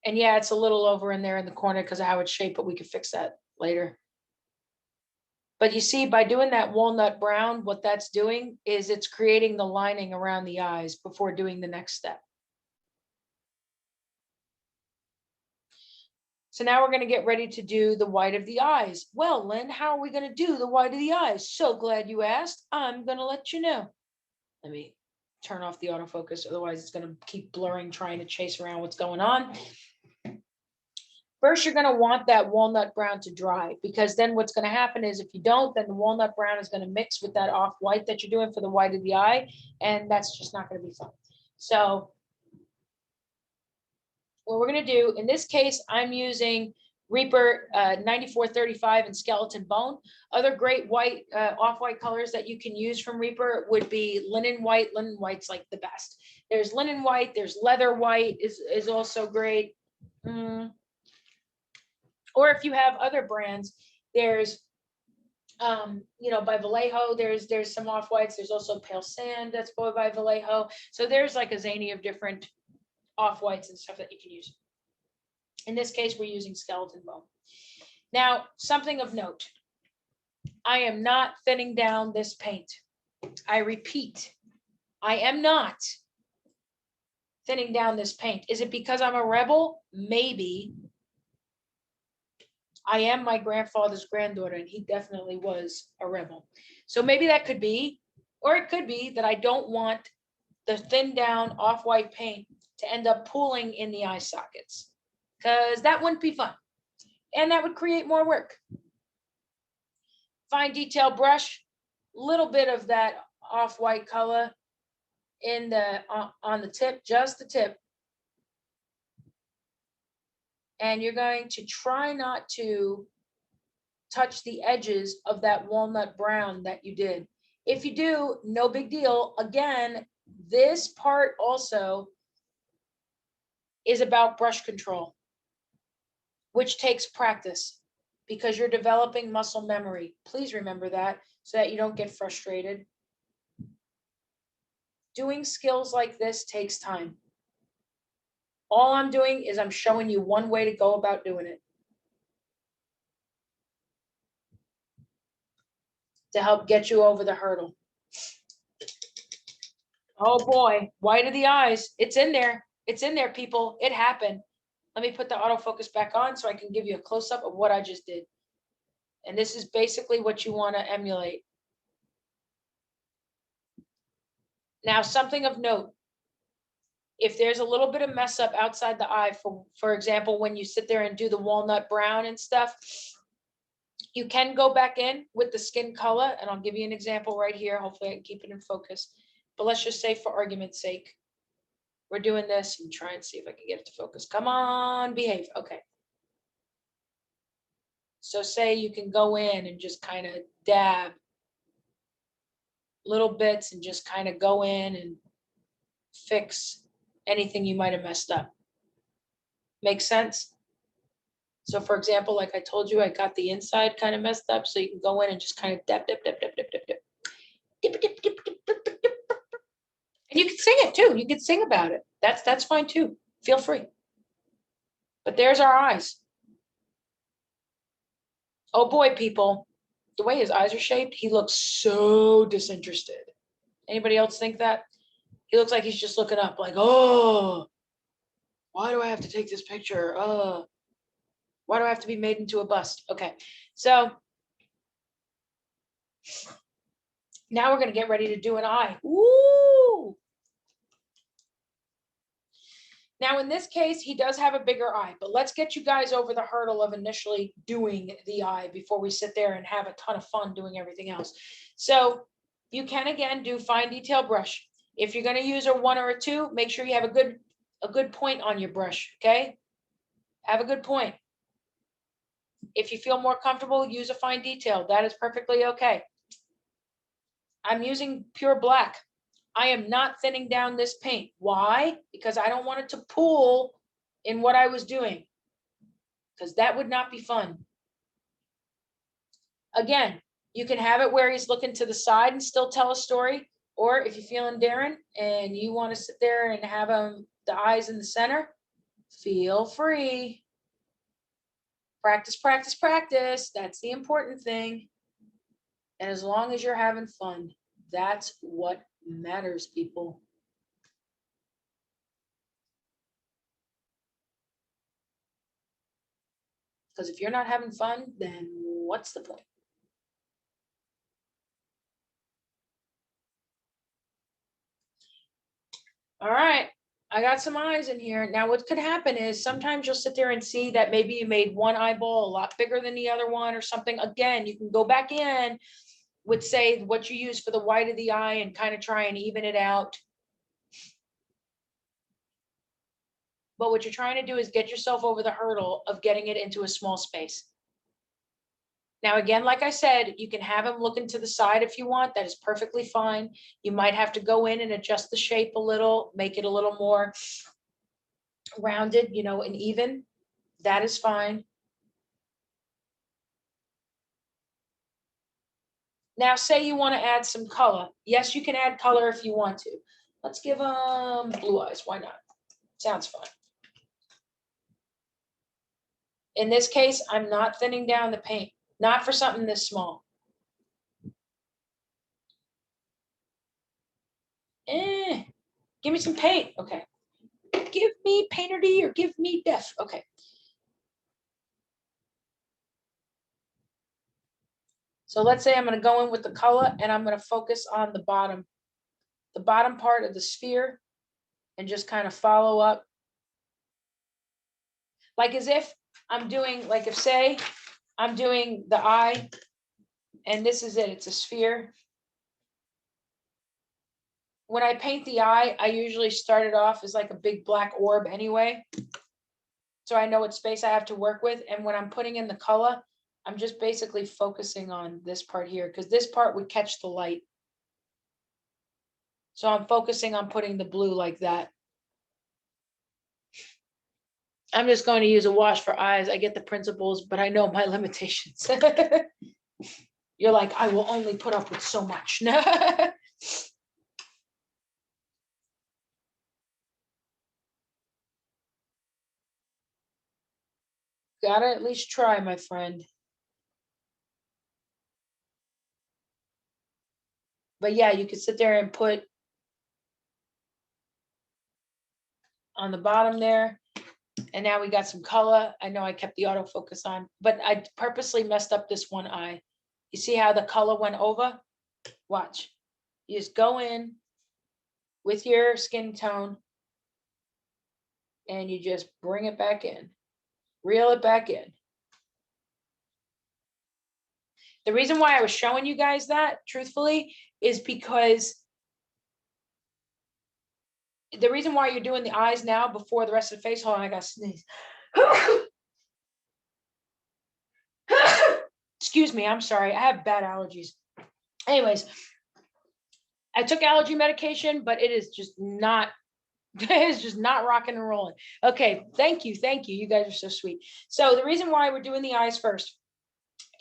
And yeah, it's a little over in there in the corner because of how it's shaped, but we could fix that later. But you see, by doing that walnut brown, what that's doing is it's creating the lining around the eyes before doing the next step. So now we're going to get ready to do the white of the eyes. Well, Lynn, how are we going to do the white of the eyes? So glad you asked. I'm going to let you know. Let me turn off the autofocus. Otherwise, it's going to keep blurring, trying to chase around what's going on. First, you're going to want that walnut brown to dry, because then what's going to happen is if you don't, then the walnut brown is going to mix with that off-white that you're doing for the white of the eye, and that's just not going to be fun. So what we're going to do, in this case, I'm using Reaper 9435 and Skeleton Bone. Other great white, off-white colors that you can use from Reaper would be linen white. Linen white's like the best. There's linen white, there's leather white is also great. Or if you have other brands, there's, you know, by Vallejo, there's some off-whites. There's also Pale Sand that's by Vallejo. So there's like a zany of different off-whites and stuff that you can use. In this case, we're using Skeleton Bone. Now, something of note, I am not thinning down this paint. I repeat, I am not thinning down this paint. Is it because I'm a rebel? Maybe. I am my grandfather's granddaughter, and he definitely was a rebel. So maybe that could be, or it could be that I don't want the thinned down off-white paint to end up pooling in the eye sockets, because that wouldn't be fun. And that would create more work. Fine detail brush, little bit of that off-white color in the on the tip, just the tip. And you're going to try not to touch the edges of that walnut brown that you did. If you do, no big deal. Again, this part also is about brush control, which takes practice because you're developing muscle memory. Please remember that so that you don't get frustrated. Doing skills like this takes time. All I'm doing is I'm showing you one way to go about doing it, to help get you over the hurdle. Oh boy, white of the eyes. It's in there. It's in there, people. It happened. Let me put the autofocus back on so I can give you a close-up of what I just did. And this is basically what you want to emulate. Now, something of note. if there's a little bit of mess up outside the eye, for example, when you sit there and do the walnut brown and stuff, you can go back in with the skin color, and I'll give you an example right here. Hopefully I can keep it in focus. But let's just say for argument's sake, we're doing this and try and see if I can get it to focus. Come on, behave. Okay. So say you can go in and just kind of dab little bits and just kind of go in and fix anything you might have messed up. Make sense? So for example, like I told you, I got the inside kind of messed up. So you can go in and just kind of dip, dip, dip, dip, dip, dip, dip. Dip, dip, dip, dip, dip, dip, dip. And you can sing it too. You can sing about it. That's fine too. Feel free. But there's our eyes. Oh boy, people. The way his eyes are shaped, he looks so disinterested. Anybody else think that? He looks like he's just looking up like, oh, why do I have to take this picture? Why do I have to be made into a bust? Okay, so now we're going to get ready to do an eye. Woo! Now, in this case, he does have a bigger eye, but let's get you guys over the hurdle of initially doing the eye before we sit there and have a ton of fun doing everything else. So you can, again, do fine detail brush. If you're going to use a 1 or a 2, make sure you have a good point on your brush, okay? Have a good point. If you feel more comfortable, use a fine detail. That is perfectly okay. I'm using pure black. I am not thinning down this paint. Why? Because I don't want it to pool in what I was doing, because that would not be fun. Again, you can have it where he's looking to the side and still tell a story. Or if you're feeling Darren and you want to sit there and have the eyes in the center, feel free. Practice, practice, practice. That's the important thing. And as long as you're having fun, that's what matters, people. Because if you're not having fun, then what's the point? All right, I got some eyes in here. Now what could happen is sometimes you'll sit there and see that maybe you made one eyeball a lot bigger than the other one or something. Again, you can go back in with, say, what you use for the white of the eye and kind of try and even it out. But what you're trying to do is get yourself over the hurdle of getting it into a small space. Now, again, like I said, you can have him looking to the side if you want. That is perfectly fine. You might have to go in and adjust the shape a little, make it a little more rounded, you know, and even. That is fine. Now, say you want to add some color. Yes, you can add color if you want to. Let's give them blue eyes. Why not? Sounds fun. In this case, I'm not thinning down the paint. Not for something this small. Give me some paint. Okay. Give me painterly or give me def. Okay. So let's say I'm going to go in with the color and I'm going to focus on the bottom part of the sphere and just kind of follow up. Like as if I'm doing, like if say I'm doing the eye and this is it, it's a sphere. When I paint the eye, I usually start it off as like a big black orb anyway. So I know what space I have to work with. And when I'm putting in the color, I'm just basically focusing on this part here because this part would catch the light. So I'm focusing on putting the blue like that. I'm just going to use a wash for eyes. I get the principles, but I know my limitations. You're like, I will only put up with so much. Gotta at least try, my friend. But yeah, you could sit there and put on the bottom there. And now we got some color. I know I kept the autofocus on, but I purposely messed up this one eye. You see how the color went over? Watch. You just go in with your skin tone and you just bring it back in, reel it back in. The reason why I was showing you guys that, truthfully, is because the reason why you're doing the eyes now before the rest of the face, hold on, I got to sneeze. Excuse me, I'm sorry. I have bad allergies. Anyways, I took allergy medication, but it is just not, it's just not rocking and rolling. Okay, thank you. Thank you. You guys are so sweet. So the reason why we're doing the eyes first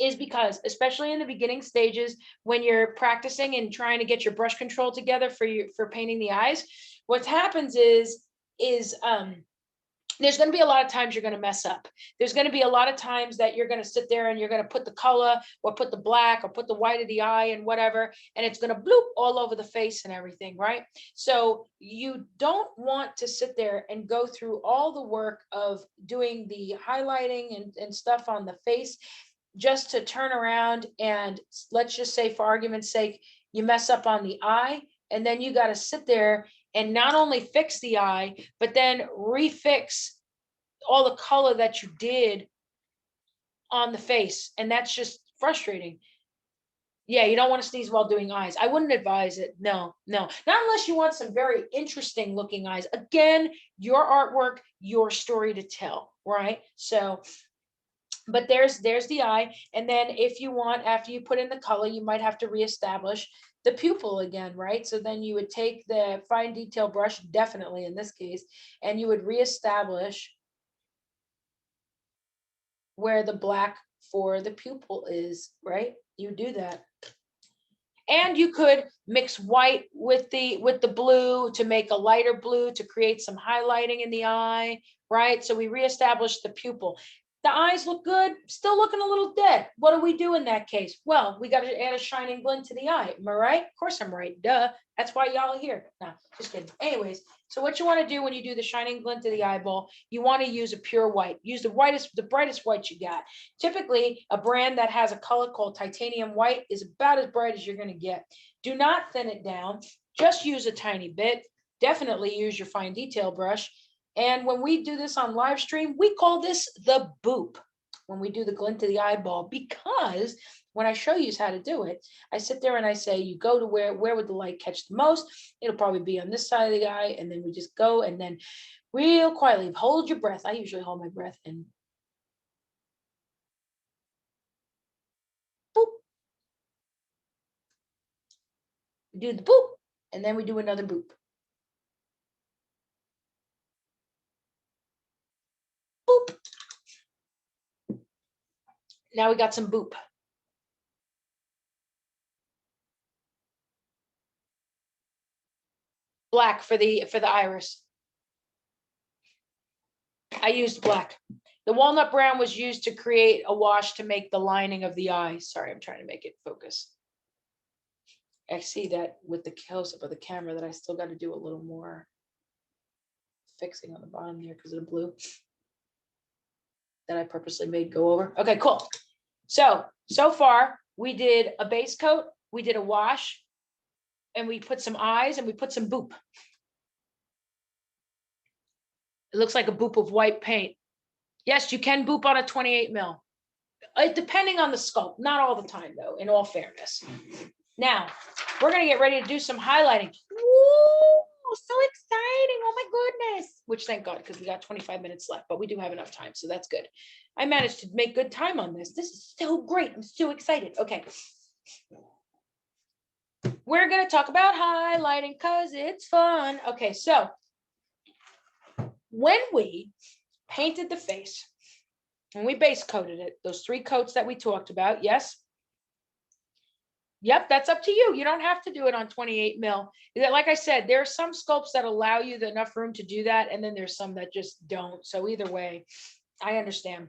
is because, especially in the beginning stages, when you're practicing and trying to get your brush control together for painting the eyes, what happens is there's going to be a lot of times you're going to mess up. There's going to be a lot of times that you're going to sit there and you're going to put the color or put the black or put the white of the eye and whatever, and it's going to bloop all over the face and everything, right? So you don't want to sit there and go through all the work of doing the highlighting and stuff on the face just to turn around and, let's just say for argument's sake, you mess up on the eye, and then you got to sit there and not only fix the eye, but then refix all the color that you did on the face. And that's just frustrating. Yeah, you don't want to sneeze while doing eyes. I wouldn't advise it. No, not unless you want some very interesting looking eyes. Again, your artwork, your story to tell, right? So, but there's the eye. And then if you want, after you put in the color, you might have to reestablish the pupil again, right? So then you would take the fine detail brush, definitely in this case, and you would reestablish where the black for the pupil is, right? You do that. And you could mix white with the blue to make a lighter blue to create some highlighting in the eye, right? So we reestablish the pupil. The eyes look good, still looking a little dead. What do we do in that case? Well, we got to add a shining glint to the eye. Am I right? Of course I'm right. Duh. That's why y'all are here. No, just kidding. Anyways, so what you want to do when you do the shining glint to the eyeball, you want to use a pure white. Use the brightest white you got. Typically, a brand that has a color called titanium white is about as bright as you're going to get. Do not thin it down. Just use a tiny bit. Definitely use your fine detail brush. And when we do this on live stream, we call this the boop when we do the glint to the eyeball, because when I show you how to do it, I sit there and I say, you go to where would the light catch the most? It'll probably be on this side of the eye. And then we just go and then real quietly hold your breath. I usually hold my breath and boop. We do the boop and then we do another boop. Boop. Now we got some boop. Black for the iris. I used black. The walnut brown was used to create a wash to make the lining of the eye. Sorry, I'm trying to make it focus. I see that with the close-up of the camera that I still got to do a little more fixing on the bottom there because of the blue that I purposely made go over. Okay, cool. So far we did a base coat, we did a wash, and we put some eyes and we put some boop. It looks like a boop of white paint. Yes, you can boop on a 28 mil. Depending on the sculpt, not all the time though, in all fairness. Now, we're gonna get ready to do some highlighting. Woo, so exciting, oh my goodness. Which thank God, because we got 25 minutes left, but we do have enough time, so that's good. I managed to make good time on this. This is so great, I'm so excited. Okay. We're gonna talk about highlighting because it's fun. Okay, so when we painted the face, when we base coated it, those 3 coats that we talked about, yes? Yep, that's up to you. You don't have to do it on 28 mil. Like I said, there are some sculpts that allow you enough room to do that, and then there's some that just don't. So either way, I understand.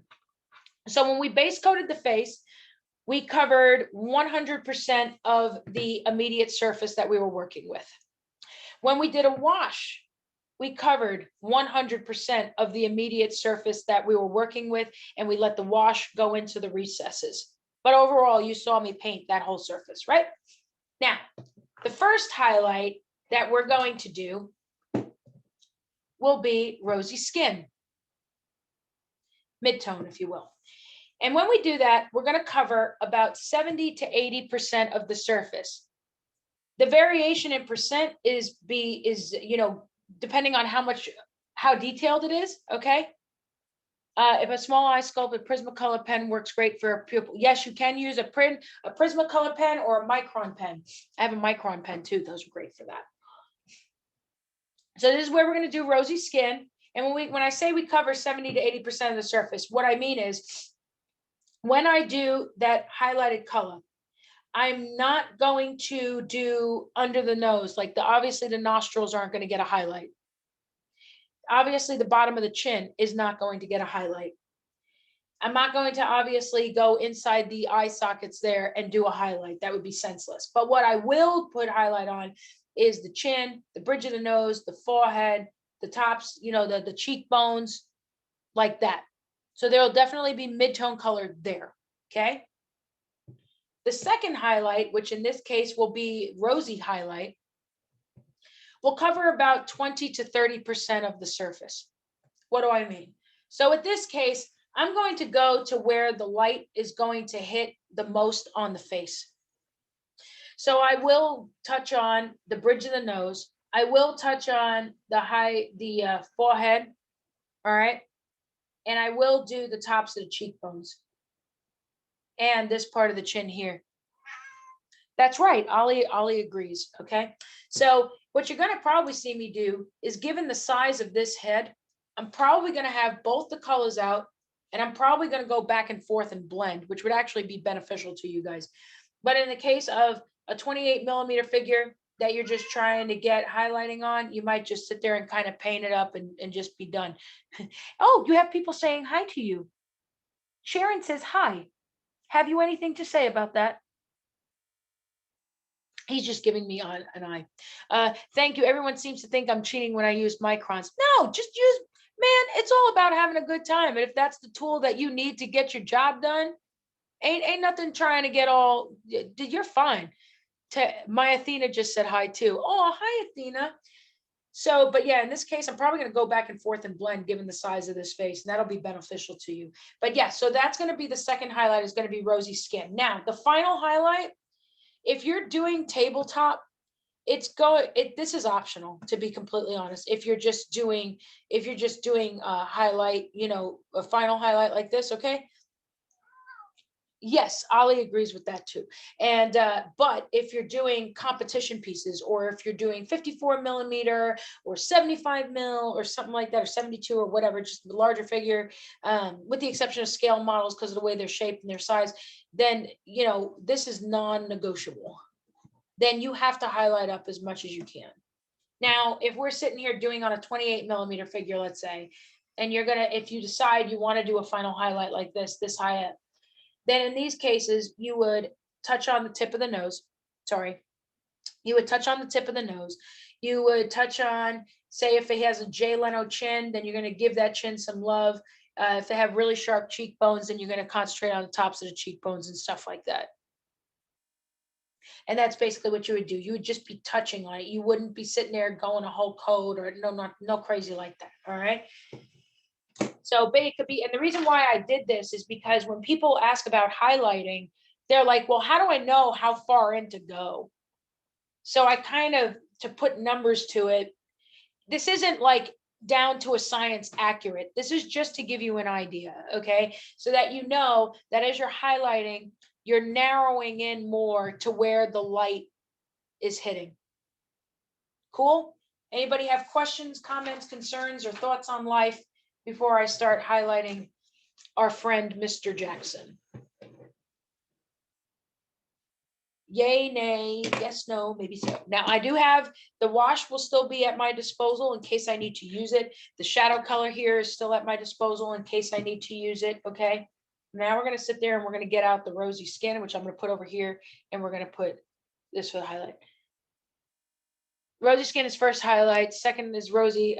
So when we base coated the face, we covered 100% of the immediate surface that we were working with. When we did a wash, we covered 100% of the immediate surface that we were working with, and we let the wash go into the recesses. But overall, you saw me paint that whole surface, right? Now, the first highlight that we're going to do will be rosy skin, mid-tone, if you will. And when we do that, we're going to cover about 70 to 80% of the surface. The variation in percent is depending on how detailed it is. Okay. If a small eye sculpt, a Prismacolor pen works great for a pupil. Yes, you can use a Prismacolor pen or a micron pen. I have a micron pen too. Those are great for that. So this is where we're going to do rosy skin. And when I say we cover 70 to 80% of the surface, what I mean is when I do that highlighted color, I'm not going to do under the nose. Like obviously the nostrils aren't going to get a highlight. Obviously the bottom of the chin is not going to get a highlight. I'm not going to obviously go inside the eye sockets there and do a highlight. That would be senseless. But what I will put highlight on is the chin, the bridge of the nose, the forehead, the tops, the cheekbones, like that. So there'll definitely be mid-tone color there, okay? The second highlight, which in this case will be rosy highlight, will cover about 20 to 30% of the surface. What do I mean? So in this case, I'm going to go to where the light is going to hit the most on the face. So I will touch on the bridge of the nose. I will touch on the forehead, all right? And I will do the tops of the cheekbones and this part of the chin here. That's right, Ollie agrees, okay? So what you're gonna probably see me do is, given the size of this head, I'm probably gonna have both the colors out, and I'm probably gonna go back and forth and blend, which would actually be beneficial to you guys. But in the case of a 28 millimeter figure that you're just trying to get highlighting on, you might just sit there and kind of paint it up and just be done. Oh, you have people saying hi to you. Sharon says hi. Have you anything to say about that? He's just giving me an eye. Thank you. Everyone seems to think I'm cheating when I use microns. No, just use, man, it's all about having a good time. And if that's the tool that you need to get your job done, ain't nothing trying to get all, you're fine. My Athena just said hi too. Oh, hi, Athena. So, but yeah, in this case, I'm probably going to go back and forth and blend given the size of this face, and that'll be beneficial to you. But yeah, so that's going to be the second highlight, is going to be rosy skin. Now, the final highlight, if you're doing tabletop, this is optional, to be completely honest. If you're just doing a highlight, a final highlight like this, okay? Yes, Ollie agrees with that too. And but if you're doing competition pieces, or if you're doing 54 millimeter or 75 mil or something like that, or 72 or whatever, just the larger figure, with the exception of scale models because of the way they're shaped and their size, then this is non-negotiable. Then you have to highlight up as much as you can. Now, if we're sitting here doing on a 28 millimeter figure, let's say, and if you decide you want to do a final highlight like this high up, then in these cases, you would touch on the tip of the nose. You would touch on the tip of the nose. You would touch on, say, if it has a Jay Leno chin, then you're going to give that chin some love. If they have really sharp cheekbones, then you're going to concentrate on the tops of the cheekbones and stuff like that. And that's basically what you would do. You would just be touching on it. You wouldn't be sitting there going a whole code or no crazy like that. All right. So it could be, and the reason why I did this is because when people ask about highlighting, they're like, well, how do I know how far in to go? So I kind of, to put numbers to it, this isn't like down to a science accurate. This is just to give you an idea, okay? So that you know that as you're highlighting, you're narrowing in more to where the light is hitting. Cool? Anybody have questions, comments, concerns, or thoughts on life before I start highlighting our friend, Mr. Jackson? Yay, nay, yes, no, maybe so. Now I do have, the wash will still be at my disposal in case I need to use it. The shadow color here is still at my disposal in case I need to use it, okay? Now we're gonna sit there and we're gonna get out the rosy skin, which I'm gonna put over here, and we're gonna put this for the highlight. Rosy skin is first highlight, second is rosy,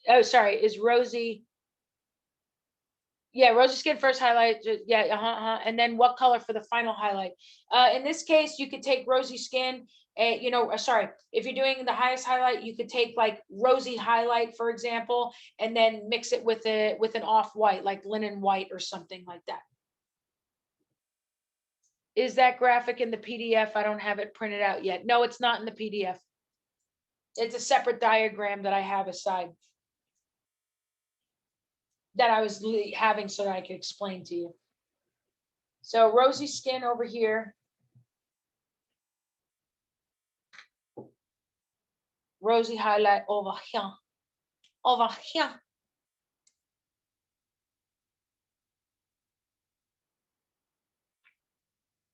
is rosy. Yeah, rosy skin first highlight. Yeah, and then what color for the final highlight? In this case, you could take rosy skin. Sorry, if you're doing the highest highlight, you could take like rosy highlight, for example, and then mix it with an off white, like linen white or something like that. Is that graphic in the PDF? I don't have it printed out yet. No, it's not in the PDF. It's a separate diagram that I have aside that I was having so that I could explain to you. So rosy skin over here. Rosy highlight over here. Over here.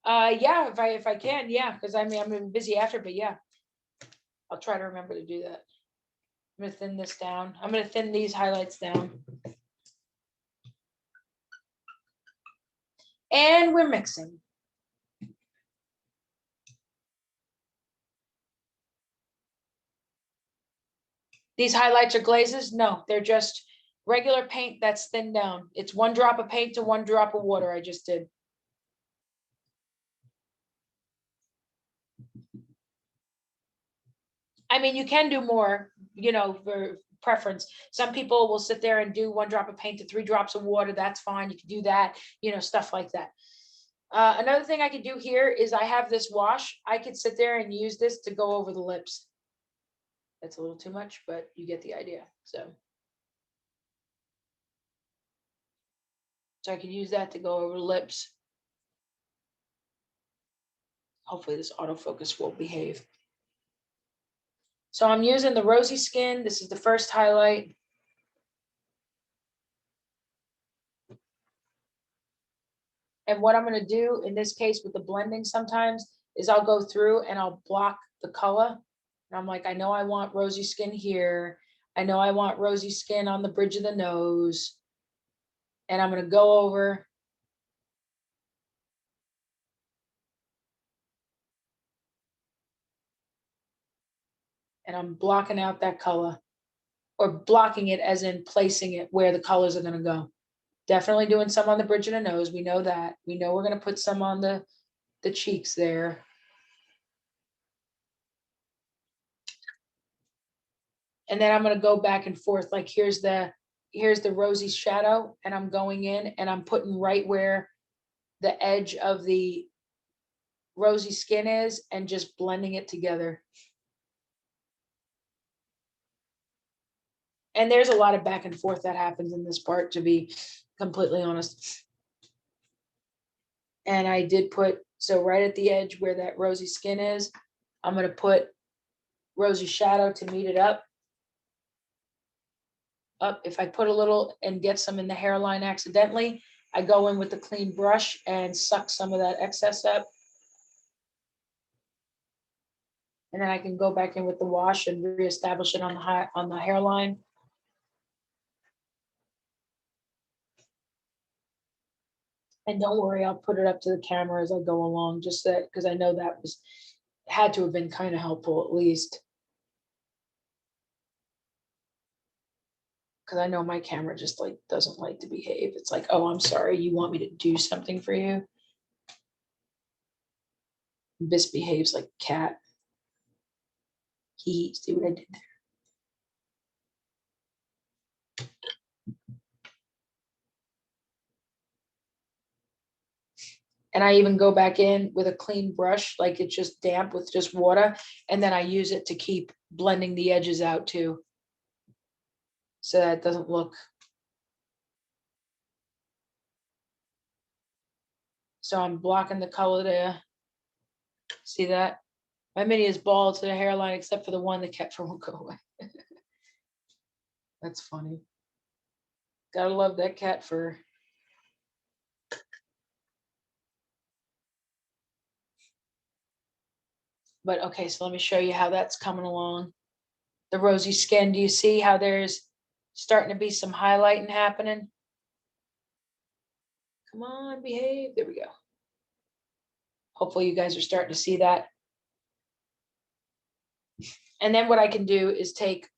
Yeah, if I can, yeah, because I mean I'm busy after, but yeah. I'll try to remember to do that. I'm gonna thin this down. I'm gonna thin these highlights down. And we're mixing. These highlights are glazes? No, they're just regular paint that's thinned down. It's 1 drop of paint to 1 drop of water I just did. I mean, you can do more, for preference. Some people will sit there and do 1 drop of paint to 3 drops of water. That's fine. You can do that, stuff like that. Another thing I could do here is I have this wash. I could sit there and use this to go over the lips. That's a little too much, but you get the idea. So I can use that to go over the lips. Hopefully this autofocus will behave. So I'm using the rosy skin. This is the first highlight. And what I'm going to do in this case with the blending sometimes is I'll go through and I'll block the color. And I'm like, I know I want rosy skin here. I know I want rosy skin on the bridge of the nose. And I'm going to go over. And I'm blocking out that color, or blocking it as in placing it where the colors are going to go. Definitely doing some on the bridge of the nose. We know that. We know we're going to put some on the cheeks there. And then I'm going to go back and forth. Like here's the rosy shadow, and I'm going in and I'm putting right where the edge of the rosy skin is and just blending it together. And there's a lot of back and forth that happens in this part, to be completely honest. And I did put, so right at the edge where that rosy skin is, I'm going to put rosy shadow to meet it up. If I put a little and get some in the hairline accidentally, I go in with the clean brush and suck some of that excess up. And then I can go back in with the wash and reestablish it on the hairline. And don't worry, I'll put it up to the camera as I go along, just that, because I know that had to have been kind of helpful at least. Because I know my camera just doesn't like to behave. It's like, oh, I'm sorry, you want me to do something for you? This behaves like a cat. See what I did there? And I even go back in with a clean brush, like it's just damp with just water. And then I use it to keep blending the edges out too. So that it doesn't look. So I'm blocking the color there. See that? My mini is bald to the hairline, except for the one that kept from go away. That's funny. Gotta love that cat fur. But okay, so let me show you how that's coming along. The rosy skin, do you see how there's starting to be some highlighting happening? Come on, behave. There we go. Hopefully you guys are starting to see that. And then what I can do is take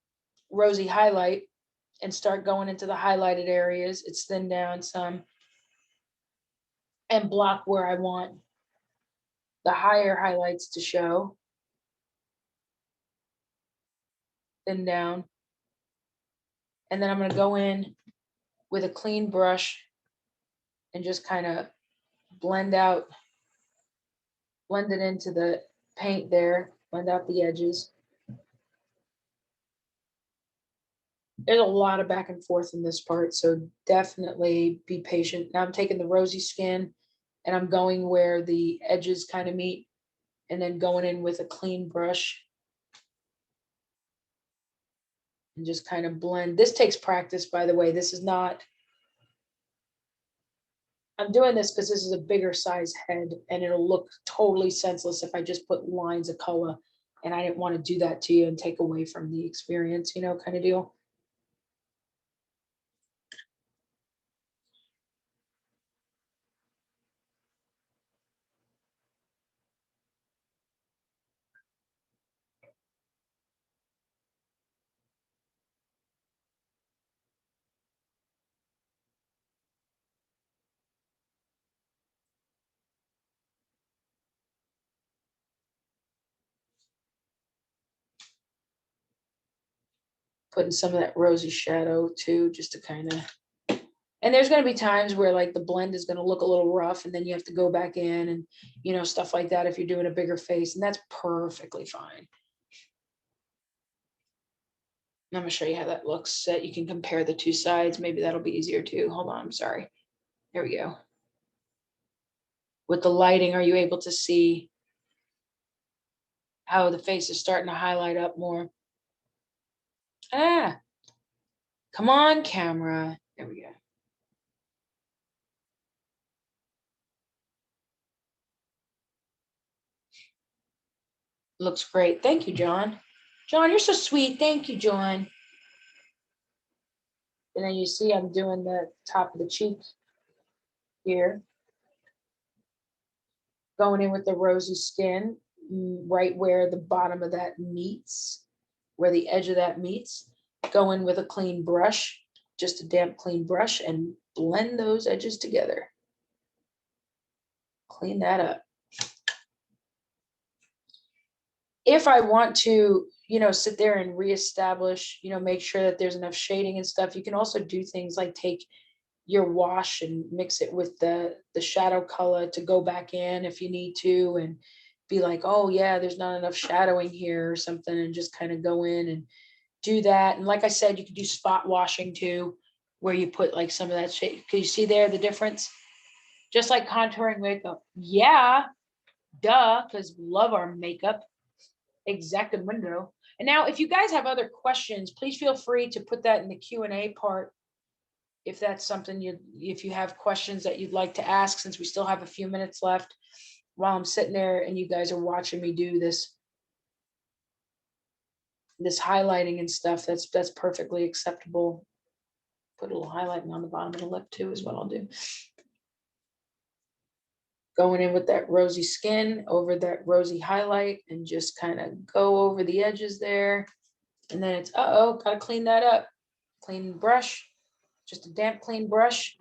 rosy highlight and start going into the highlighted areas. It's thinned down some and block where I want the higher highlights to show. Thin down. And then I'm going to go in with a clean brush and just kind of blend it into the paint there, blend out the edges. There's a lot of back and forth in this part, so definitely be patient. Now I'm taking the rosy skin and I'm going where the edges kind of meet and then going in with a clean brush and just kind of blend. This takes practice, by the way. This is not, I'm doing this because this is a bigger size head and it'll look totally senseless if I just put lines of color, and I didn't want to do that to you and take away from the experience, you know, kind of deal. Putting some of that rosy shadow too, just to kind of, and there's going to be times where like the blend is going to look a little rough and then you have to go back in and, you know, stuff like that if you're doing a bigger face, and that's perfectly fine. I'm going to show you how that looks, so that you can compare the two sides. Maybe that'll be easier too. Hold on, I'm sorry. There we go. With the lighting, are you able to see how the face is starting to highlight up more? Ah, come on, camera. There we go. Looks great. Thank you, John. John, you're so sweet. Thank you, John. And then you see I'm doing the top of the cheek here. Going in with the rosy skin, right where the bottom of that meets, where the edge of that meets. Go in with a clean brush, just a damp clean brush, and blend those edges together. Clean that up. If I want to, you know, sit there and reestablish, you know, make sure that there's enough shading and stuff, you can also do things like take your wash and mix it with the shadow color to go back in if you need to, and be like, oh yeah, there's not enough shadowing here or something, and just kind of go in and do that. And like I said, you could do spot washing too, where you put like some of that shade. Can you see there the difference? Just like contouring makeup. Yeah, duh, because love our makeup. Exactamundo. And now if you guys have other questions, please feel free to put that in the Q&A part. If that's something if you have questions that you'd like to ask, since we still have a few minutes left while I'm sitting there and you guys are watching me do this highlighting and stuff, that's perfectly acceptable. Put a little highlighting on the bottom of the lip too is what I'll do. Going in with that rosy skin over that rosy highlight and just kind of go over the edges there. And then it's, gotta clean that up. Clean brush, just a damp clean brush.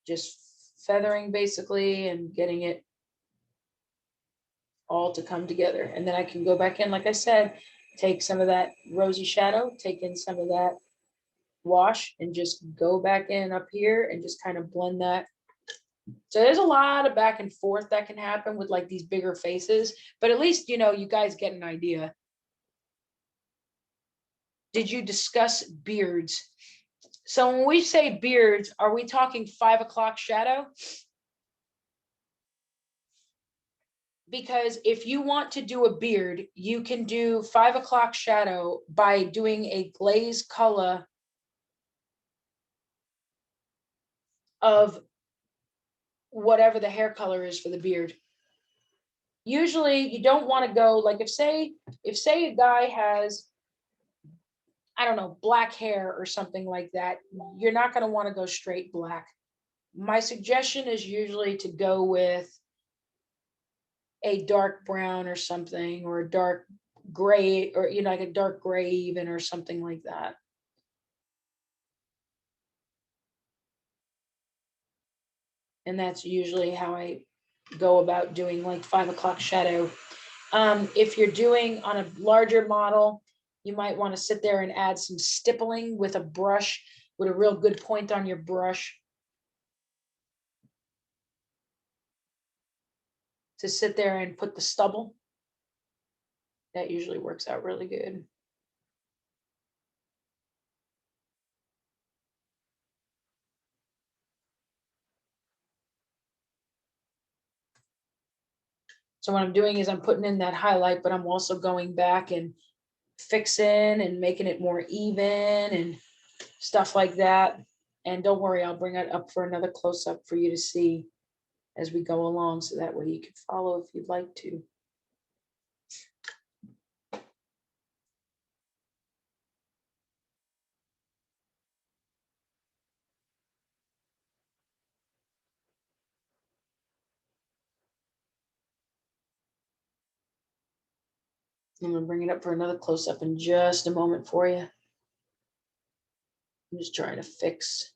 Just feathering basically and getting it all to come together. And then I can go back in, like I said, take some of that rosy shadow, take in some of that wash, and just go back in up here and just kind of blend that. So there's a lot of back and forth that can happen with like these bigger faces, but at least, you know, you guys get an idea. Did you discuss beards? So when we say beards, are we talking 5 o'clock shadow? Because if you want to do a beard, you can do 5 o'clock shadow by doing a glaze color of whatever the hair color is for the beard. Usually you don't want to go like if say a guy has, I don't know, black hair or something like that, you're not going to want to go straight black. My suggestion is usually to go with a dark brown or something, or a dark gray, or, you know, like a dark gray even, or something like that. And that's usually how I go about doing like 5 o'clock shadow. If you're doing on a larger model, you might want to sit there and add some stippling with a brush, with a real good point on your brush, to sit there and put the stubble. That usually works out really good. So what I'm doing is I'm putting in that highlight, but I'm also going back and fixing and making it more even and stuff like that. And don't worry, I'll bring it up for another close-up for you to see as we go along, so that way you can follow if you'd like to. I'm gonna bring it up for another close-up in just a moment for you. I'm just trying to fix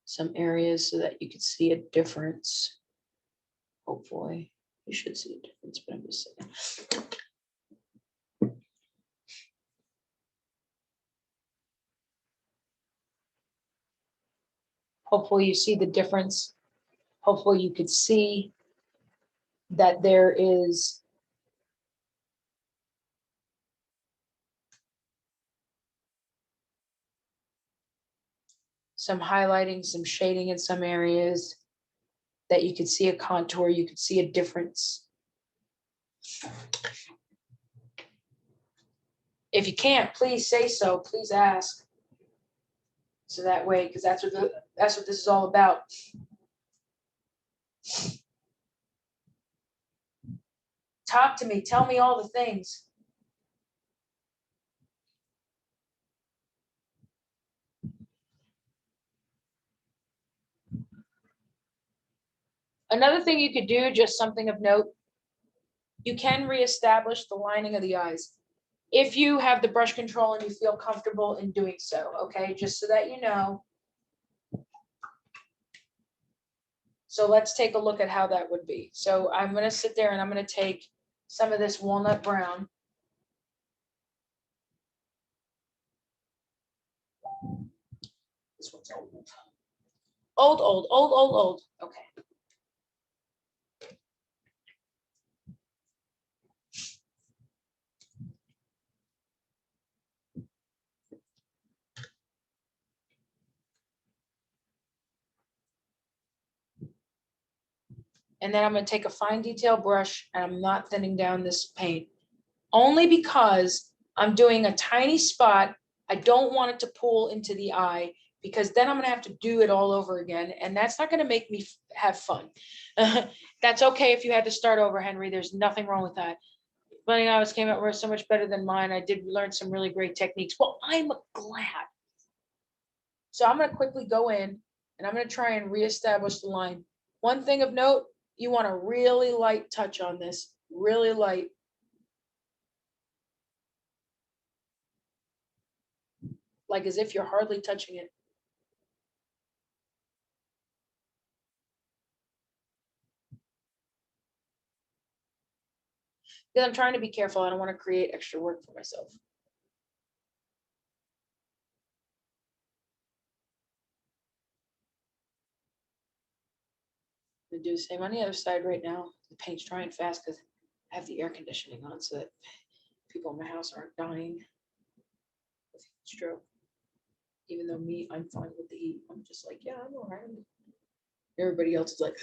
some areas so that you can see a difference. Hopefully, you should see a difference, but I'm just saying. Hopefully you see the difference. Hopefully you could see that there is some highlighting, some shading in some areas, that you could see a contour, you could see a difference. If you can't, please say so, please ask. So that way, because that's what this is all about. Talk to me, tell me all the things. Another thing you could do, just something of note, you can reestablish the lining of the eyes if you have the brush control and you feel comfortable in doing so, okay? Just so that you know. So let's take a look at how that would be. So I'm gonna sit there and I'm gonna take some of this walnut brown. This one's old. Old. Okay. And then I'm gonna take a fine detail brush and I'm not thinning down this paint, only because I'm doing a tiny spot. I don't want it to pull into the eye, because then I'm gonna have to do it all over again, and that's not gonna make me have fun. That's okay if you had to start over, Henry. There's nothing wrong with that. But hours came out were so much better than mine. I did learn some really great techniques. Well, I'm glad. So I'm gonna quickly go in and I'm gonna try and reestablish the line. One thing of note, you want a really light touch on this, really light. Like as if you're hardly touching it. Because I'm trying to be careful. I don't want to create extra work for myself. I'm gonna do the same on the other side right now. The paint's drying fast because I have the air conditioning on, so that people in my house aren't dying with heat stroke. Even though me, I'm fine with the heat. I'm just like, yeah, I'm all right. Everybody else is like,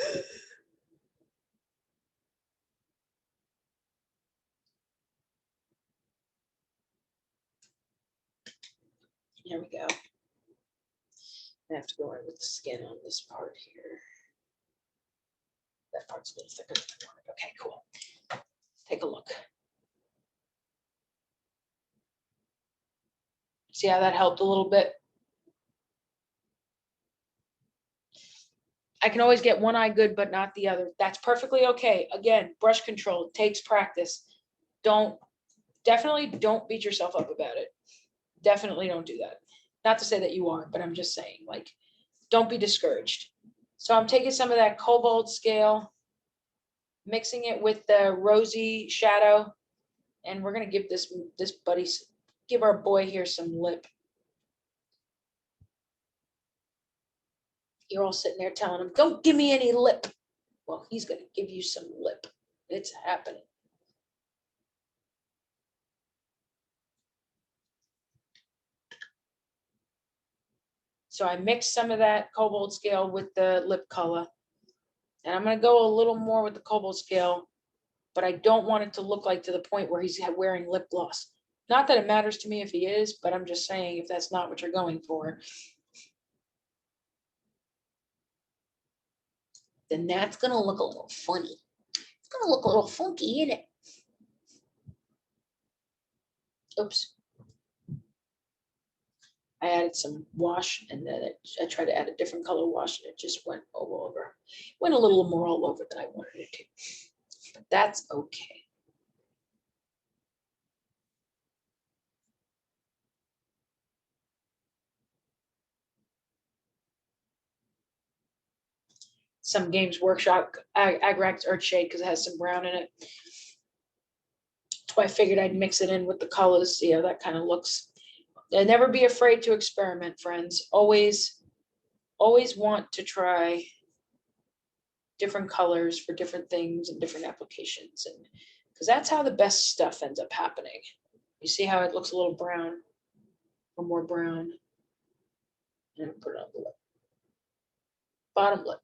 here we go. I have to go in with the skin on this part here. That part's a little thicker than I wanted. Okay, cool. Take a look. See how that helped a little bit? I can always get one eye good, but not the other. That's perfectly okay. Again, brush control takes practice. Don't definitely don't beat yourself up about it. Definitely don't do that. Not to say that you are, but I'm just saying, like, don't be discouraged. So I'm taking some of that cobalt scale, mixing it with the rosy shadow, and we're gonna give this give our boy here some lip. You're all sitting there telling him, don't give me any lip. Well, he's gonna give you some lip. It's happening. So I mixed some of that cobalt scale with the lip color. And I'm gonna go a little more with the cobalt scale, but I don't want it to look like to the point where he's wearing lip gloss. Not that it matters to me if he is, but I'm just saying if that's not what you're going for, then that's gonna look a little funny. It's gonna look a little funky, isn't it? Oops. I added some wash and then I tried to add a different color wash and it just went all over. Went a little more all over than I wanted it to. But that's okay. Some Games Workshop Agrax Earth Shade because it has some brown in it. So I figured I'd mix it in with the colors, see how that kind of looks. And never be afraid to experiment, friends. Always want to try different colors for different things and different applications. And because that's how the best stuff ends up happening. You see how it looks a little brown or more brown. And put it on the lip. Bottom lip.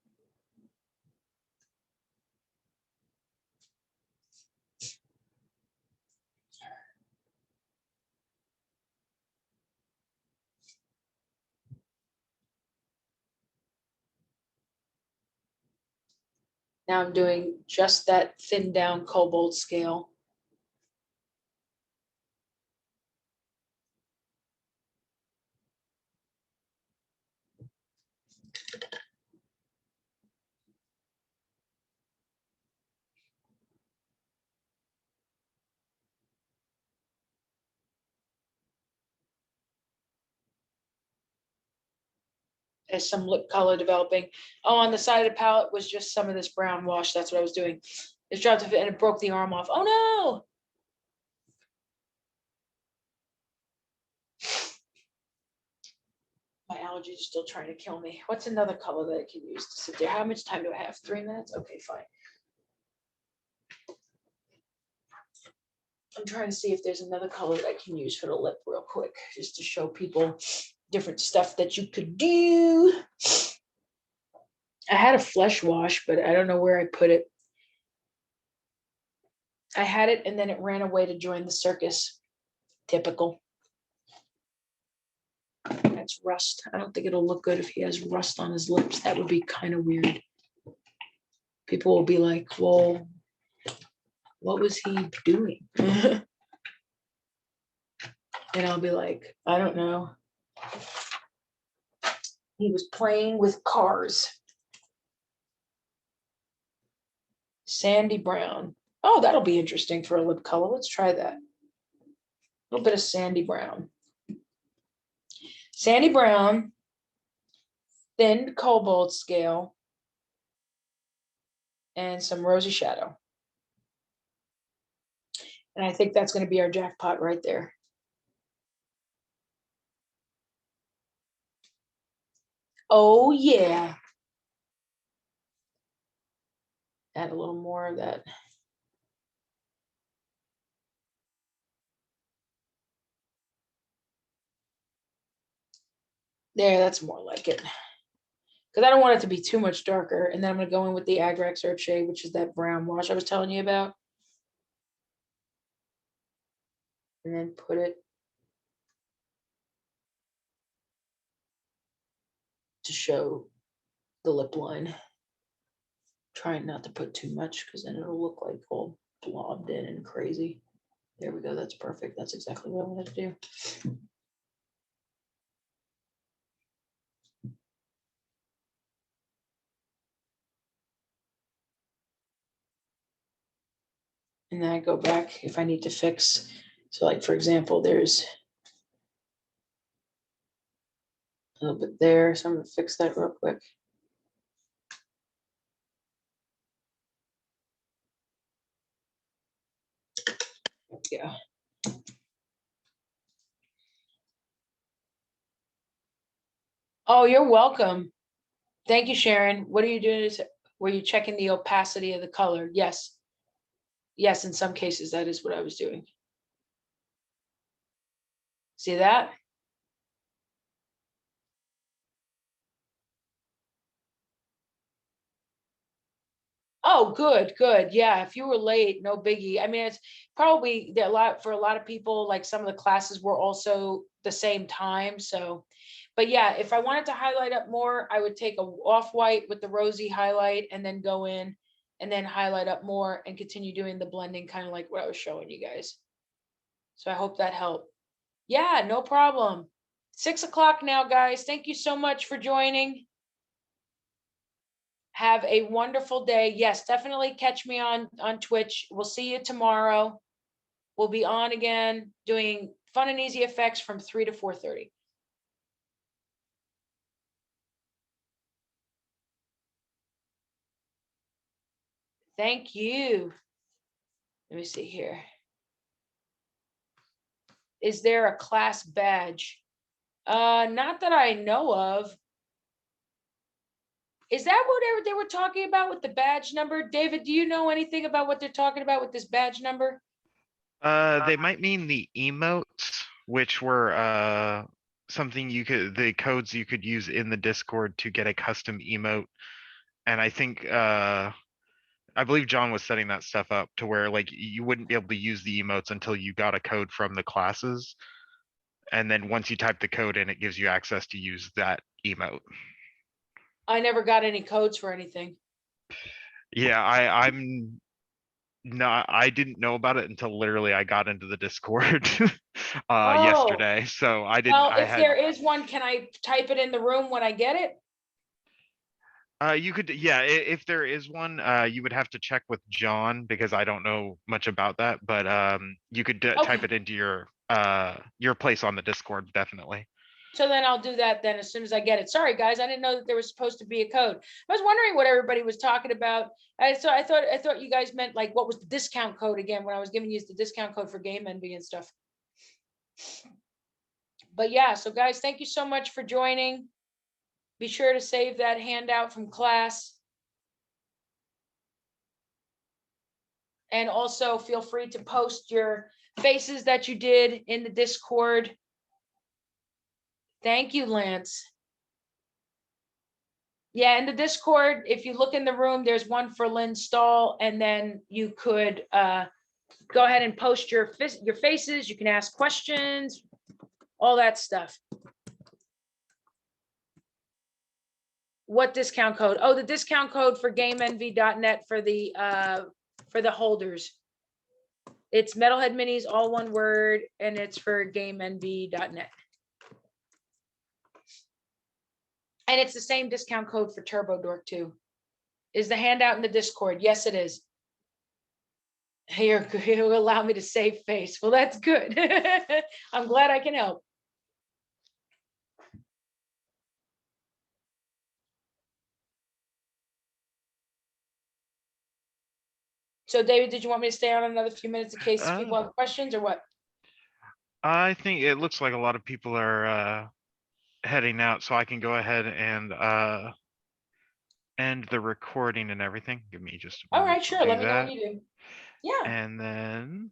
Now I'm doing just that thin down cobalt scale. There's some lip color developing. Oh, on the side of the palette was just some of this brown wash. That's what I was doing. It's dropped and it broke the arm off. Oh no! My allergies are still trying to kill me. What's another color that I can use to sit there? How much time do I have? 3 minutes? Okay, fine. I'm trying to see if there's another color that I can use for the lip real quick, just to show people different stuff that you could do. I had a flesh wash, but I don't know where I put it. I had it and then it ran away to join the circus. Typical. That's rust. I don't think it'll look good if he has rust on his lips. That would be kind of weird. People will be like, well, what was he doing? And I'll be like, I don't know. He was playing with cars. Sandy brown. Oh, that'll be interesting for a lip color. Let's try that. A little bit of sandy brown. Sandy brown, thin cobalt scale, and some rosy shadow. And I think that's going to be our jackpot right there. Oh, yeah. Add a little more of that. There, that's more like it. Because I don't want it to be too much darker. And then I'm going to go in with the Agrax Earth Shade, which is that brown wash I was telling you about. And then put it to show the lip line. Trying not to put too much because then it'll look like all blobbed in and crazy. There we go. That's perfect. That's exactly what I wanted to do. And then I go back if I need to fix So like, for example, there's a little bit there, so I'm gonna fix that real quick. Yeah. Oh, you're welcome. Thank you, Sharon. What are you doing? Were you checking the opacity of the color? Yes. Yes, in some cases, that is what I was doing. See that? Oh, good, good. Yeah, if you were late, no biggie. I mean, it's probably a lot for a lot of people, like some of the classes were also the same time. So, but yeah, if I wanted to highlight up more, I would take a off-white with the rosy highlight and then go in and then highlight up more and continue doing the blending, kind of like what I was showing you guys. So I hope that helped. Yeah, no problem. 6 o'clock now, guys. Thank you so much for joining. Have a wonderful day. Yes, definitely catch me on Twitch. We'll see you tomorrow. We'll be on again doing fun and easy effects from 3 to 4:30. Thank you. Let me see here. Is there a class badge? Not that I know of. Is that what they were talking about with the badge number? David, do you know anything about what they're talking about with this badge number? They might mean the emotes, which were something the codes you could use in the Discord to get a custom emote. And I think I believe John was setting that stuff up to where like you wouldn't be able to use the emotes until you got a code from the classes. And then once you type the code in, it gives you access to use that emote. I never got any codes for anything. Yeah, I didn't know about it until literally I got into the Discord Oh, yesterday. So well, if there is one, can I type it in the room when I get it? You could, yeah, if there is one, you would have to check with John because I don't know much about that, but you could type Okay. it into your place on the Discord, definitely. So then I'll do that then as soon as I get it. Sorry, guys, I didn't know that there was supposed to be a code. I was wondering what everybody was talking about. So I thought you guys meant like what was the discount code again when I was giving you the discount code for Game Envy and stuff. But yeah, so guys, thank you so much for joining. Be sure to save that handout from class. And also feel free to post your faces that you did in the Discord. Thank you, Lance. Yeah, in the Discord, if you look in the room, there's one for Lynn Stahl, and then you could go ahead and post your faces. You can ask questions, all that stuff. What discount code? Oh, the discount code for GameEnvy.net for the holders. It's Metalhead Minis, all one word, and it's for GameEnvy.net. And it's the same discount code for Turbo Dork too. Is the handout in the Discord? Yes, it is. You'll allow me to save face. Well, that's good. I'm glad I can help. So, David, did you want me to stay on another few minutes in case people have questions or what? I think it looks like a lot of people are heading out, so I can go ahead and end the recording and everything. Give me just a All moment right, to sure. do Let me know that. when you do. Yeah. And then